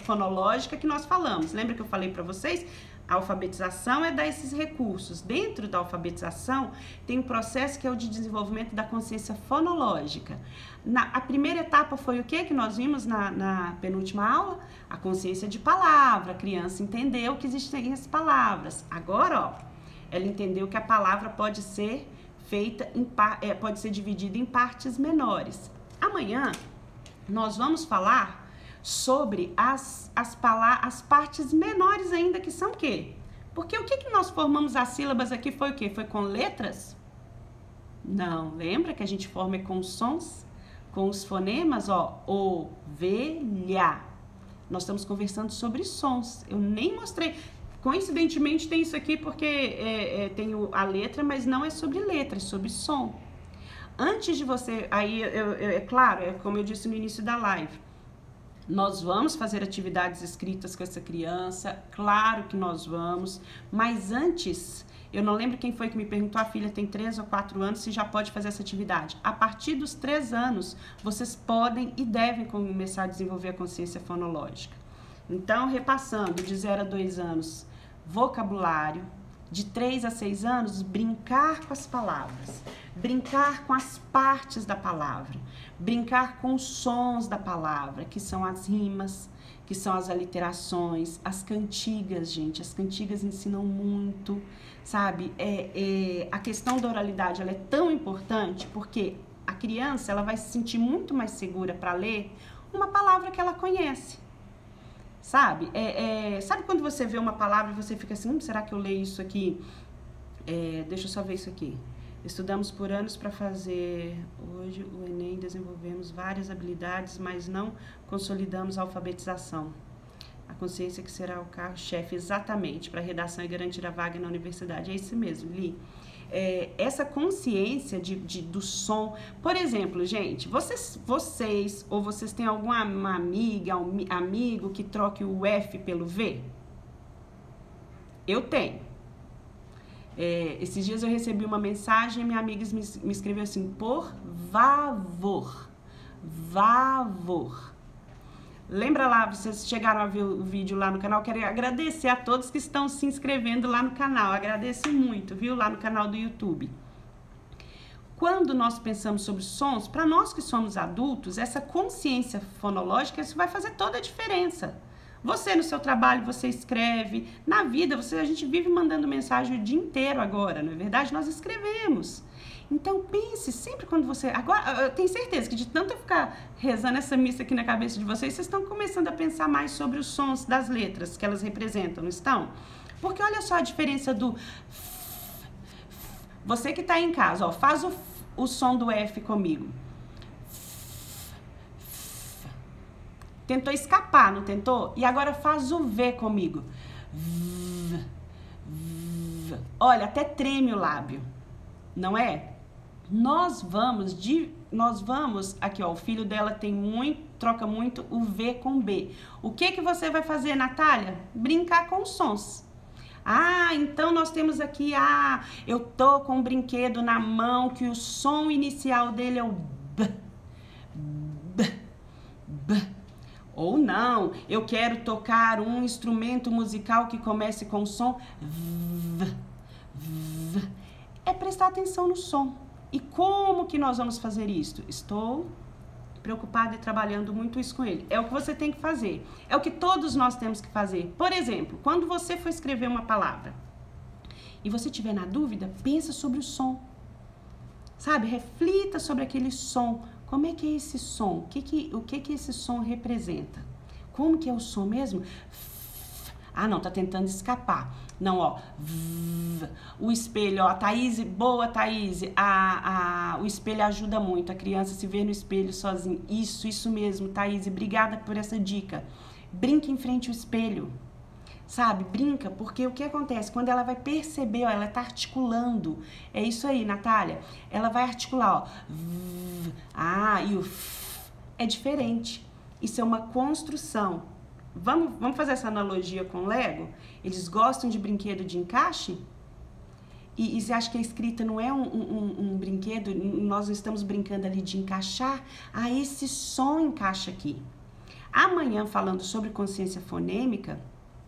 fonológica que nós falamos. Lembra que eu falei para vocês? A alfabetização é dar esses recursos. Dentro da alfabetização, tem um processo que é o de desenvolvimento da consciência fonológica. A primeira etapa foi o que nós vimos na penúltima aula? A consciência de palavra. A criança entendeu que existem as palavras. Agora, ó, ela entendeu que a palavra pode ser pode ser dividida em partes menores. Amanhã nós vamos falar sobre as partes menores ainda, que são o quê? Porque o que nós formamos as sílabas aqui foi o quê? Foi com letras? Não, lembra que a gente forma com sons, com os fonemas, ó, ovelha. Nós estamos conversando sobre sons. Eu nem mostrei. Coincidentemente tem isso aqui porque tem a letra, mas não é sobre letra, é sobre som. Antes de você, aí é claro, como eu disse no início da live, nós vamos fazer atividades escritas com essa criança, claro que nós vamos, mas antes, eu não lembro quem foi que me perguntou, a filha tem 3 ou 4 anos, se já pode fazer essa atividade. A partir dos 3 anos, vocês podem e devem começar a desenvolver a consciência fonológica. Então, repassando, de 0 a 2 anos, vocabulário, de 3 a 6 anos, brincar com as palavras, brincar com as partes da palavra, brincar com os sons da palavra, que são as rimas, que são as aliterações, as cantigas, gente, as cantigas ensinam muito, sabe? A questão da oralidade, ela é tão importante porque a criança, ela vai se sentir muito mais segura para ler uma palavra que ela conhece. Sabe? Sabe quando você vê uma palavra e você fica assim, será que eu leio isso aqui? Deixa eu só ver isso aqui. Estudamos por anos para fazer hoje o Enem, desenvolvemos várias habilidades, mas não consolidamos a alfabetização. A consciência que será o carro-chefe exatamente para a redação e garantir a vaga na universidade. É isso mesmo, Li. Essa consciência do som. Por exemplo, gente, vocês ou vocês têm alguma amiga, amigo que troque o F pelo V? Eu tenho. Esses dias eu recebi uma mensagem e minha amiga me escreveu assim, por favor, favor. Lembra lá, vocês chegaram a ver o vídeo lá no canal, quero agradecer a todos que estão se inscrevendo lá no canal, agradeço muito, viu, lá no canal do YouTube. Quando nós pensamos sobre sons, para nós que somos adultos, essa consciência fonológica, isso vai fazer toda a diferença. Você no seu trabalho, você escreve, na vida, a gente vive mandando mensagem o dia inteiro agora, não é verdade? Nós escrevemos. Então pense, sempre quando você... Agora, eu tenho certeza que de tanto eu ficar rezando essa missa aqui na cabeça de vocês estão começando a pensar mais sobre os sons das letras que elas representam, não estão? Porque olha só a diferença do... Você que está em casa, ó, faz o som do F comigo. Tentou escapar, não tentou? E agora faz o V comigo. Olha, até treme o lábio, não é? Nós vamos, aqui ó, o filho dela troca muito o V com B. O que você vai fazer, Natália? Brincar com os sons. Ah, então nós temos aqui, eu tô com um brinquedo na mão que o som inicial dele é o B, B, B. Ou não, eu quero tocar um instrumento musical que comece com o som V, V. É prestar atenção no som. E como que nós vamos fazer isso? Estou preocupada e trabalhando muito isso com ele. É o que você tem que fazer. É o que todos nós temos que fazer. Por exemplo, quando você for escrever uma palavra e você estiver na dúvida, pensa sobre o som. Sabe? Reflita sobre aquele som. Como é que é esse som? O que esse som representa? Como que é o som mesmo? Não, tá tentando escapar. Não, ó. O espelho, ó. Thaís, boa, Thaís. O espelho ajuda muito. A criança se vê no espelho sozinha. Isso mesmo, Thaís. Obrigada por essa dica. Brinca em frente ao espelho. Sabe? Brinca, porque o que acontece? Quando ela vai perceber, ó, ela tá articulando. É isso aí, Natália. Ela vai articular, ó. E o é diferente. Isso é uma construção. Vamos fazer essa analogia com o Lego? Eles gostam de brinquedo de encaixe? E você acha que a escrita não é um brinquedo? Nós estamos brincando ali de encaixar? Esse som encaixa aqui. Amanhã, falando sobre consciência fonêmica,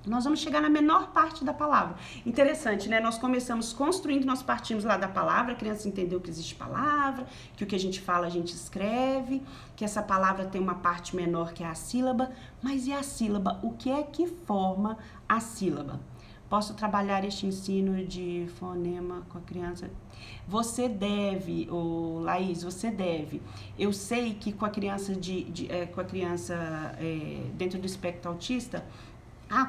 nós vamos chegar na menor parte da palavra. Interessante, né? Nós começamos construindo, nós partimos lá da palavra, a criança entendeu que existe palavra, que o que a gente fala a gente escreve, que essa palavra tem uma parte menor que é a sílaba, mas e a sílaba? O que é que forma a sílaba? Posso trabalhar este ensino de fonema com a criança? Você deve, Laís, você deve. Eu sei que com a criança, dentro do espectro autista,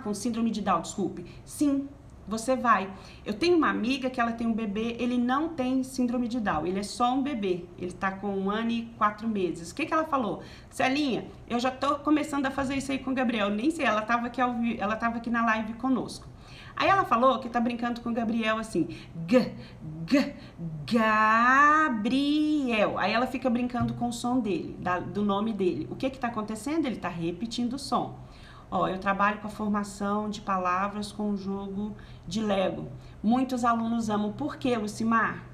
com síndrome de Down, desculpe. Sim, você vai. Eu tenho uma amiga que ela tem um bebê, ele não tem síndrome de Down, ele é só um bebê. Ele tá com 1 ano e 4 meses. O que ela falou? Celinha, eu já tô começando a fazer isso aí com o Gabriel. Nem sei, ela tava aqui na live conosco. Aí ela falou que tá brincando com o Gabriel assim, Gabriel. Aí ela fica brincando com o som dele, do nome dele. O que tá acontecendo? Ele tá repetindo o som. Eu trabalho com a formação de palavras com o jogo de Lego. Muitos alunos amam. Por quê, Lucimar?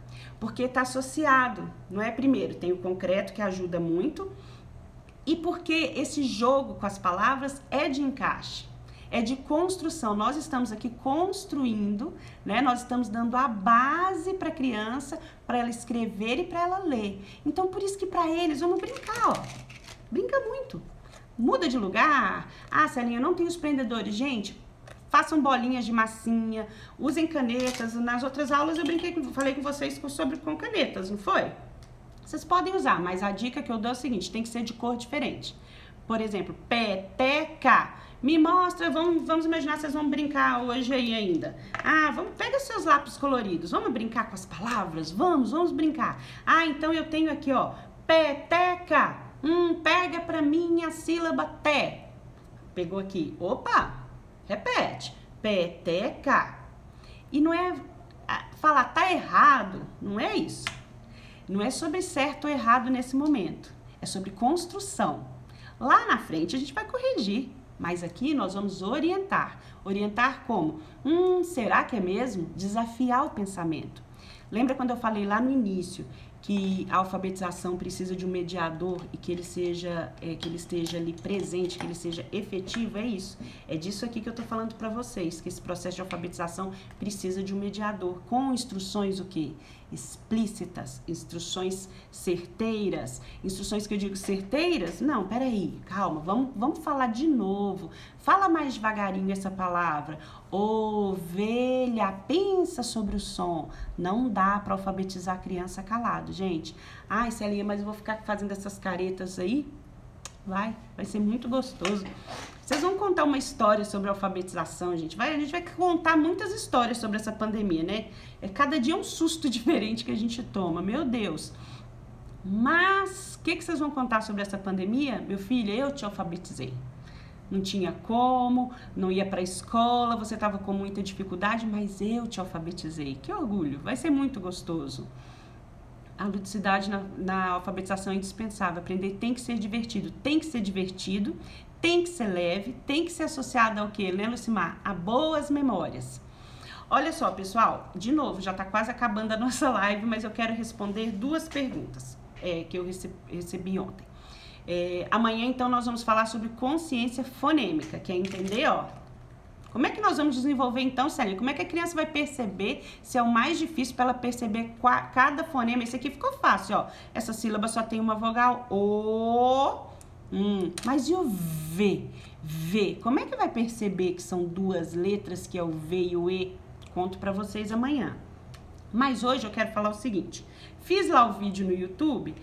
Porque está associado, não é? Primeiro, tem o concreto que ajuda muito. E porque esse jogo com as palavras é de encaixe, é de construção. Nós estamos aqui construindo, né? Nós estamos dando a base para a criança, para ela escrever e para ela ler. Então, por isso que para eles, vamos brincar, ó. Brinca muito. Muda de lugar. Celinha, eu não tenho os prendedores. Gente, façam bolinhas de massinha, usem canetas. Nas outras aulas eu falei com vocês com canetas, não foi? Vocês podem usar, mas a dica que eu dou é o seguinte, tem que ser de cor diferente. Por exemplo, peteca. Me mostra, vamos imaginar, vocês vão brincar hoje aí ainda. Pega seus lápis coloridos, vamos brincar com as palavras? Vamos brincar. Então eu tenho aqui, ó, peteca. Pega pra mim a sílaba té. Pegou aqui, opa, repete, peteca. E não é falar tá errado, não é isso. Não é sobre certo ou errado nesse momento, é sobre construção. Lá na frente a gente vai corrigir. Mas aqui nós vamos orientar. Orientar como? Será que é mesmo? Desafiar o pensamento. Lembra quando eu falei lá no início que a alfabetização precisa de um mediador e que ele esteja ali presente, que ele seja efetivo? É isso. É disso aqui que eu tô falando para vocês, que esse processo de alfabetização precisa de um mediador com instruções o quê? Explícitas, instruções certeiras. Instruções que eu digo certeiras? Não, peraí, calma, vamos falar de novo. Fala mais devagarinho essa palavra. Ovelha, pensa sobre o som. Não dá para alfabetizar a criança calado, gente. Celinha, mas eu vou ficar fazendo essas caretas aí? Vai ser muito gostoso. Vocês vão contar uma história sobre a alfabetização, gente. A gente vai contar muitas histórias sobre essa pandemia, né? Cada dia um susto diferente que a gente toma, meu Deus. Mas, o que vocês vão contar sobre essa pandemia? Meu filho, eu te alfabetizei. Não tinha como, não ia para a escola, você estava com muita dificuldade, mas eu te alfabetizei. Que orgulho, vai ser muito gostoso. A ludicidade na alfabetização é indispensável. Aprender tem que ser divertido, tem que ser leve, tem que ser associado ao quê, né, Lucimar? A boas memórias. Olha só, pessoal, de novo, já está quase acabando a nossa live, mas eu quero responder 2 perguntas que eu recebi ontem. Amanhã, então, nós vamos falar sobre consciência fonêmica. Quer entender, ó? Como é que nós vamos desenvolver, então, Célia? Como é que a criança vai perceber se é o mais difícil para ela perceber cada fonema? Esse aqui ficou fácil, ó. Essa sílaba só tem uma vogal, O. Mas e o V? V. Como é que vai perceber que são 2 letras, que é o V e o E? Conto para vocês amanhã. Mas hoje eu quero falar o seguinte. Fiz lá o vídeo no YouTube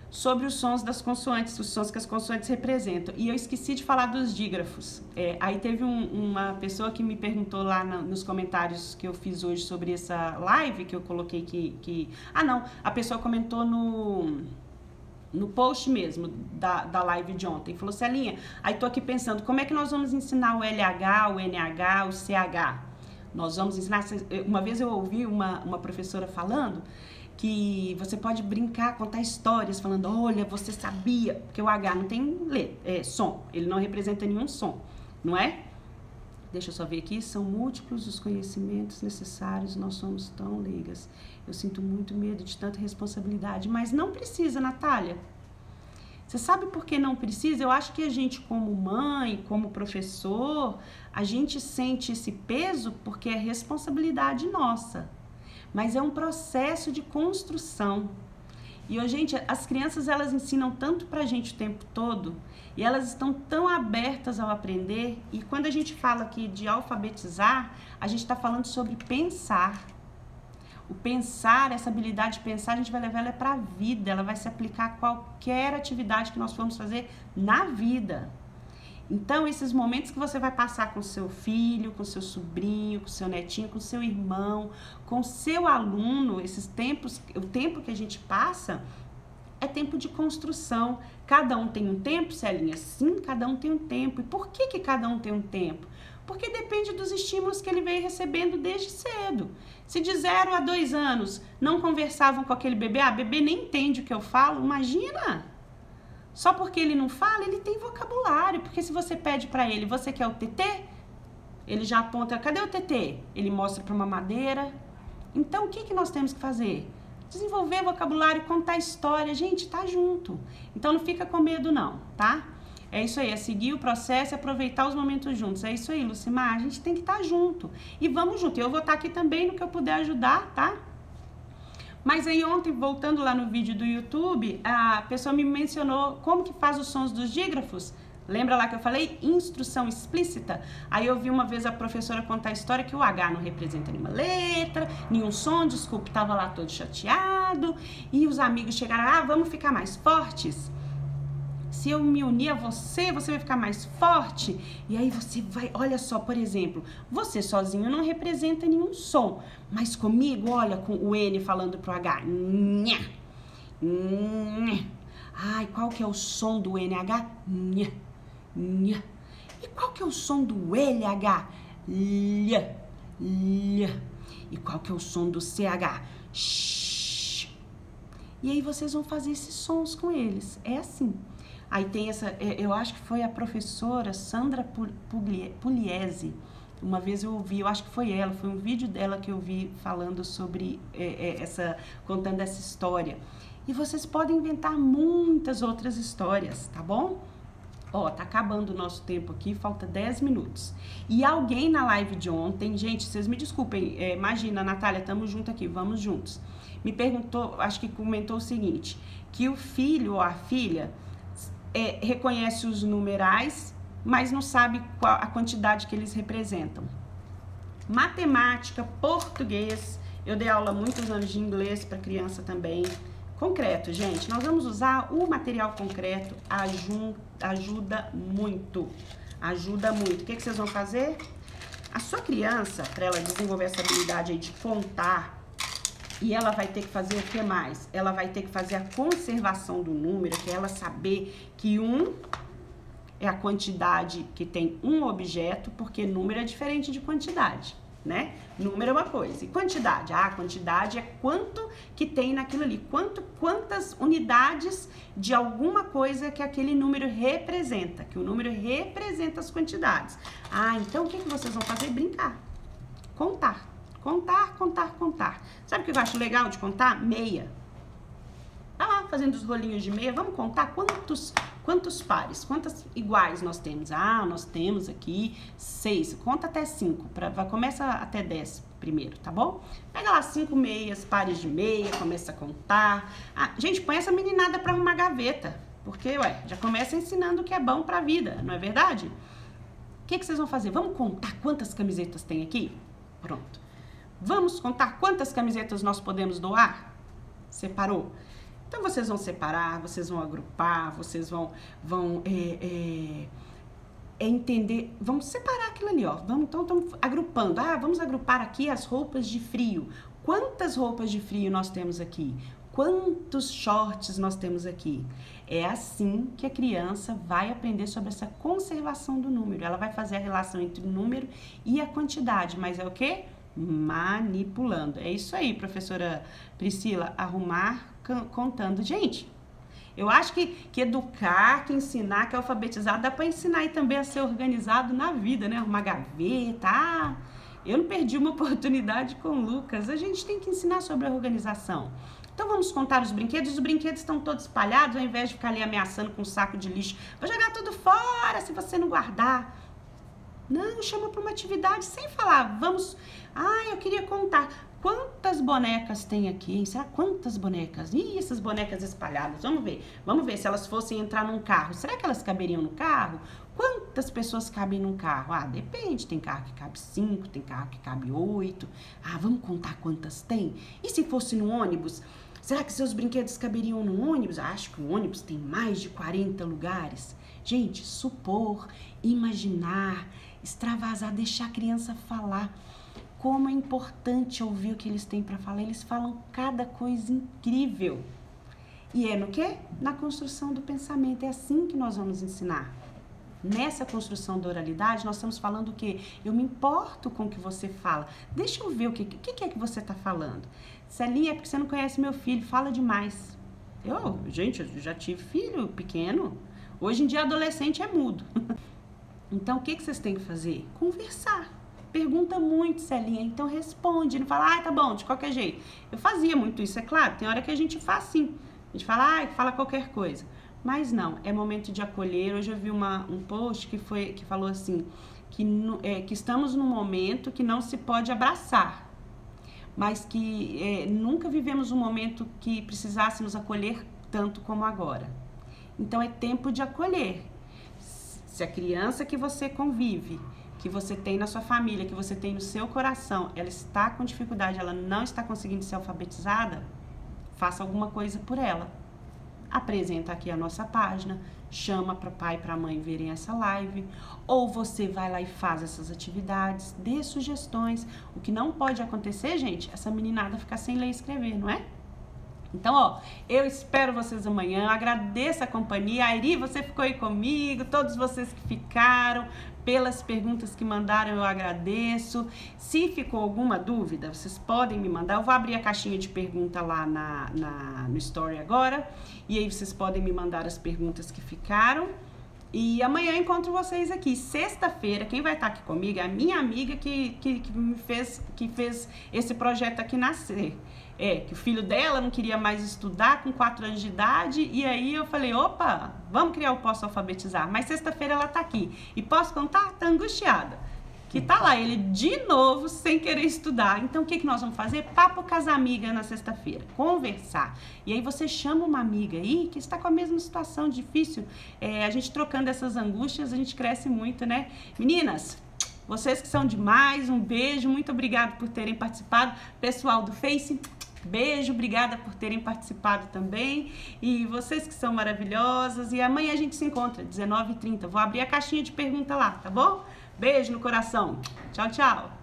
sobre os sons das consoantes, os sons que as consoantes representam. E eu esqueci de falar dos dígrafos. Aí teve uma pessoa que me perguntou lá nos comentários que eu fiz hoje sobre essa live, que eu coloquei a pessoa comentou no post mesmo da live de ontem. Falou, Celinha, aí tô aqui pensando, como é que nós vamos ensinar o LH, o NH, o CH? Nós vamos ensinar... Uma vez eu ouvi uma professora falando que você pode brincar, contar histórias, falando, olha, você sabia, porque o H não tem som, ele não representa nenhum som, não é? Deixa eu só ver aqui, são múltiplos os conhecimentos necessários, nós somos tão leigas. Eu sinto muito medo de tanta responsabilidade, mas não precisa, Natália. Você sabe por que não precisa? Eu acho que a gente, como mãe, como professor, a gente sente esse peso porque é responsabilidade nossa. Mas é um processo de construção. E, gente, as crianças, elas ensinam tanto pra gente o tempo todo, e elas estão tão abertas ao aprender, e quando a gente fala aqui de alfabetizar, a gente está falando sobre pensar. O pensar, essa habilidade de pensar, a gente vai levar ela para a vida, ela vai se aplicar a qualquer atividade que nós formos fazer na vida. Então, esses momentos que você vai passar com seu filho, com seu sobrinho, com seu netinho, com seu irmão, com seu aluno, esses tempos, o tempo que a gente passa é tempo de construção. Cada um tem um tempo, Celinha? Sim, cada um tem um tempo. E por que cada um tem um tempo? Porque depende dos estímulos que ele veio recebendo desde cedo. Se de 0 a 2 anos não conversavam com aquele bebê, bebê nem entende o que eu falo, imagina! Só porque ele não fala, ele tem vocabulário. Porque se você pede pra ele, você quer o TT? Ele já aponta, cadê o TT? Ele mostra pra uma madeira. Então, o que nós temos que fazer? Desenvolver vocabulário, contar história. Gente, tá junto. Então, não fica com medo não, tá? É isso aí, é seguir o processo e aproveitar os momentos juntos. É isso aí, Lucimar, a gente tem que estar junto. E vamos junto. Eu vou estar aqui também no que eu puder ajudar, tá? Mas aí ontem, voltando lá no vídeo do YouTube, a pessoa me mencionou como que faz os sons dos dígrafos. Lembra lá que eu falei? Instrução explícita. Aí eu vi uma vez a professora contar a história que o H não representa nenhuma letra, nenhum som, desculpa, tava lá todo chateado. E os amigos chegaram, vamos ficar mais fortes? se eu me unir a você, você vai ficar mais forte. E aí você vai, olha só, por exemplo, você sozinho não representa nenhum som, mas comigo, olha, com o N falando pro H, nha, nha. Ai, qual que é o som do NH? Nha, nha. E qual que é o som do LH? Lha, lha. E qual que é o som do CH? Shhh. E aí vocês vão fazer esses sons com eles. É assim. Aí tem essa, eu acho que foi a professora Sandra Pugliese. Uma vez eu ouvi, eu acho que foi ela, foi um vídeo dela que eu vi falando sobre contando essa história. E vocês podem inventar muitas outras histórias, tá bom? Ó, tá acabando o nosso tempo aqui, falta 10 minutos. E alguém na live de ontem, gente, vocês me desculpem, imagina, Natália, tamo junto aqui, vamos juntos. Me perguntou, acho que comentou o seguinte, que o filho ou a filha reconhece os numerais, mas não sabe qual a quantidade que eles representam. Matemática, português, eu dei aula há muitos anos de inglês para criança também. Concreto, gente, nós vamos usar o material concreto, ajuda muito, ajuda muito. O que vocês vão fazer? A sua criança, para ela desenvolver essa habilidade aí de contar, e ela vai ter que fazer o que mais? Ela vai ter que fazer a conservação do número, que é ela saber que 1 é a quantidade que tem um objeto, porque número é diferente de quantidade, né? Número é uma coisa. E quantidade? A quantidade é quanto que tem naquilo ali. Quantas unidades de alguma coisa que aquele número representa. Que o número representa as quantidades. Então o que vocês vão fazer? Brincar. Contar. Contar, contar, contar. Sabe o que eu acho legal de contar? Meia. Tá lá fazendo os rolinhos de meia. Vamos contar quantos pares, quantas iguais nós temos. Nós temos aqui 6. Conta até 5. Começa até 10 primeiro, tá bom? Pega lá 5 meias, pares de meia, começa a contar. Gente, põe essa meninada pra arrumar gaveta. Porque, já começa ensinando o que é bom pra vida, não é verdade? O que vocês vão fazer? Vamos contar quantas camisetas tem aqui? Pronto. Vamos contar quantas camisetas nós podemos doar? Separou? Então, vocês vão separar, vocês vão agrupar, vocês vão entender, vamos separar aquilo ali, ó. Então, estamos agrupando. Vamos agrupar aqui as roupas de frio. Quantas roupas de frio nós temos aqui? Quantos shorts nós temos aqui? É assim que a criança vai aprender sobre essa conservação do número. Ela vai fazer a relação entre o número e a quantidade, mas é o quê? Manipulando. É isso aí, professora Priscila, arrumar contando. Gente, eu acho que educar, que ensinar, que alfabetizar, dá para ensinar aí também a ser organizado na vida, né? Arrumar gaveta. Eu não perdi uma oportunidade com o Lucas. A gente tem que ensinar sobre a organização. Então vamos contar os brinquedos. Os brinquedos estão todos espalhados, ao invés de ficar ali ameaçando com um saco de lixo. Vou jogar tudo fora se você não guardar. Não, chama para uma atividade sem falar. Vamos. Eu queria contar. Quantas bonecas tem aqui, hein? Será quantas bonecas? Ih, essas bonecas espalhadas. Vamos ver. Vamos ver se elas fossem entrar num carro. Será que elas caberiam no carro? Quantas pessoas cabem num carro? Depende. Tem carro que cabe 5, tem carro que cabe 8. Vamos contar quantas tem? E se fosse no ônibus? Será que seus brinquedos caberiam no ônibus? Acho que o ônibus tem mais de 40 lugares. Gente, supor, imaginar, extravasar, deixar a criança falar. Como é importante ouvir o que eles têm para falar. Eles falam cada coisa incrível. E é no quê? Na construção do pensamento. É assim que nós vamos ensinar. Nessa construção da oralidade, nós estamos falando o quê? Eu me importo com o que você fala. Deixa eu ver o que é que você está falando. Celinha, é porque você não conhece meu filho, fala demais. Gente, eu já tive filho pequeno. Hoje em dia, adolescente é mudo. Então, o que vocês têm que fazer? Conversar. Pergunta muito, Celinha, então responde, não fala, tá bom, de qualquer jeito. Eu fazia muito isso, é claro, tem hora que a gente faz sim. A gente fala, fala qualquer coisa. Mas não, é momento de acolher. Hoje eu vi um post que falou assim, que estamos num momento que não se pode abraçar, mas que nunca vivemos um momento que precisássemos acolher tanto como agora. Então é tempo de acolher. Se a criança que você convive, que você tem na sua família, que você tem no seu coração, ela está com dificuldade, ela não está conseguindo ser alfabetizada, faça alguma coisa por ela. Apresenta aqui a nossa página, chama para pai e para mãe verem essa live, ou você vai lá e faz essas atividades, dê sugestões. O que não pode acontecer, gente, essa meninada ficar sem ler e escrever, não é? Então, ó, eu espero vocês amanhã, agradeço a companhia. Airi, você ficou aí comigo, todos vocês que ficaram, pelas perguntas que mandaram, eu agradeço. Se ficou alguma dúvida, vocês podem me mandar. Eu vou abrir a caixinha de pergunta lá no Story agora, e aí vocês podem me mandar as perguntas que ficaram. E amanhã eu encontro vocês aqui. Sexta-feira, quem vai estar aqui comigo é a minha amiga que fez esse projeto aqui nascer. Que o filho dela não queria mais estudar com 4 anos de idade, e aí eu falei, opa, vamos criar o Posso Alfabetizar. Mas sexta-feira ela tá aqui. E posso contar? Tá angustiada. Que tá lá, ele de novo sem querer estudar. Então o que nós vamos fazer? Papo com as amigas na sexta-feira, conversar. E aí você chama uma amiga aí que está com a mesma situação difícil. A gente trocando essas angústias, a gente cresce muito, né? Meninas, vocês que são demais, um beijo, muito obrigada por terem participado. Pessoal do Face, beijo, obrigada por terem participado também. E vocês que são maravilhosas. E amanhã a gente se encontra, 19h30. Vou abrir a caixinha de pergunta lá, tá bom? Beijo no coração. Tchau, tchau.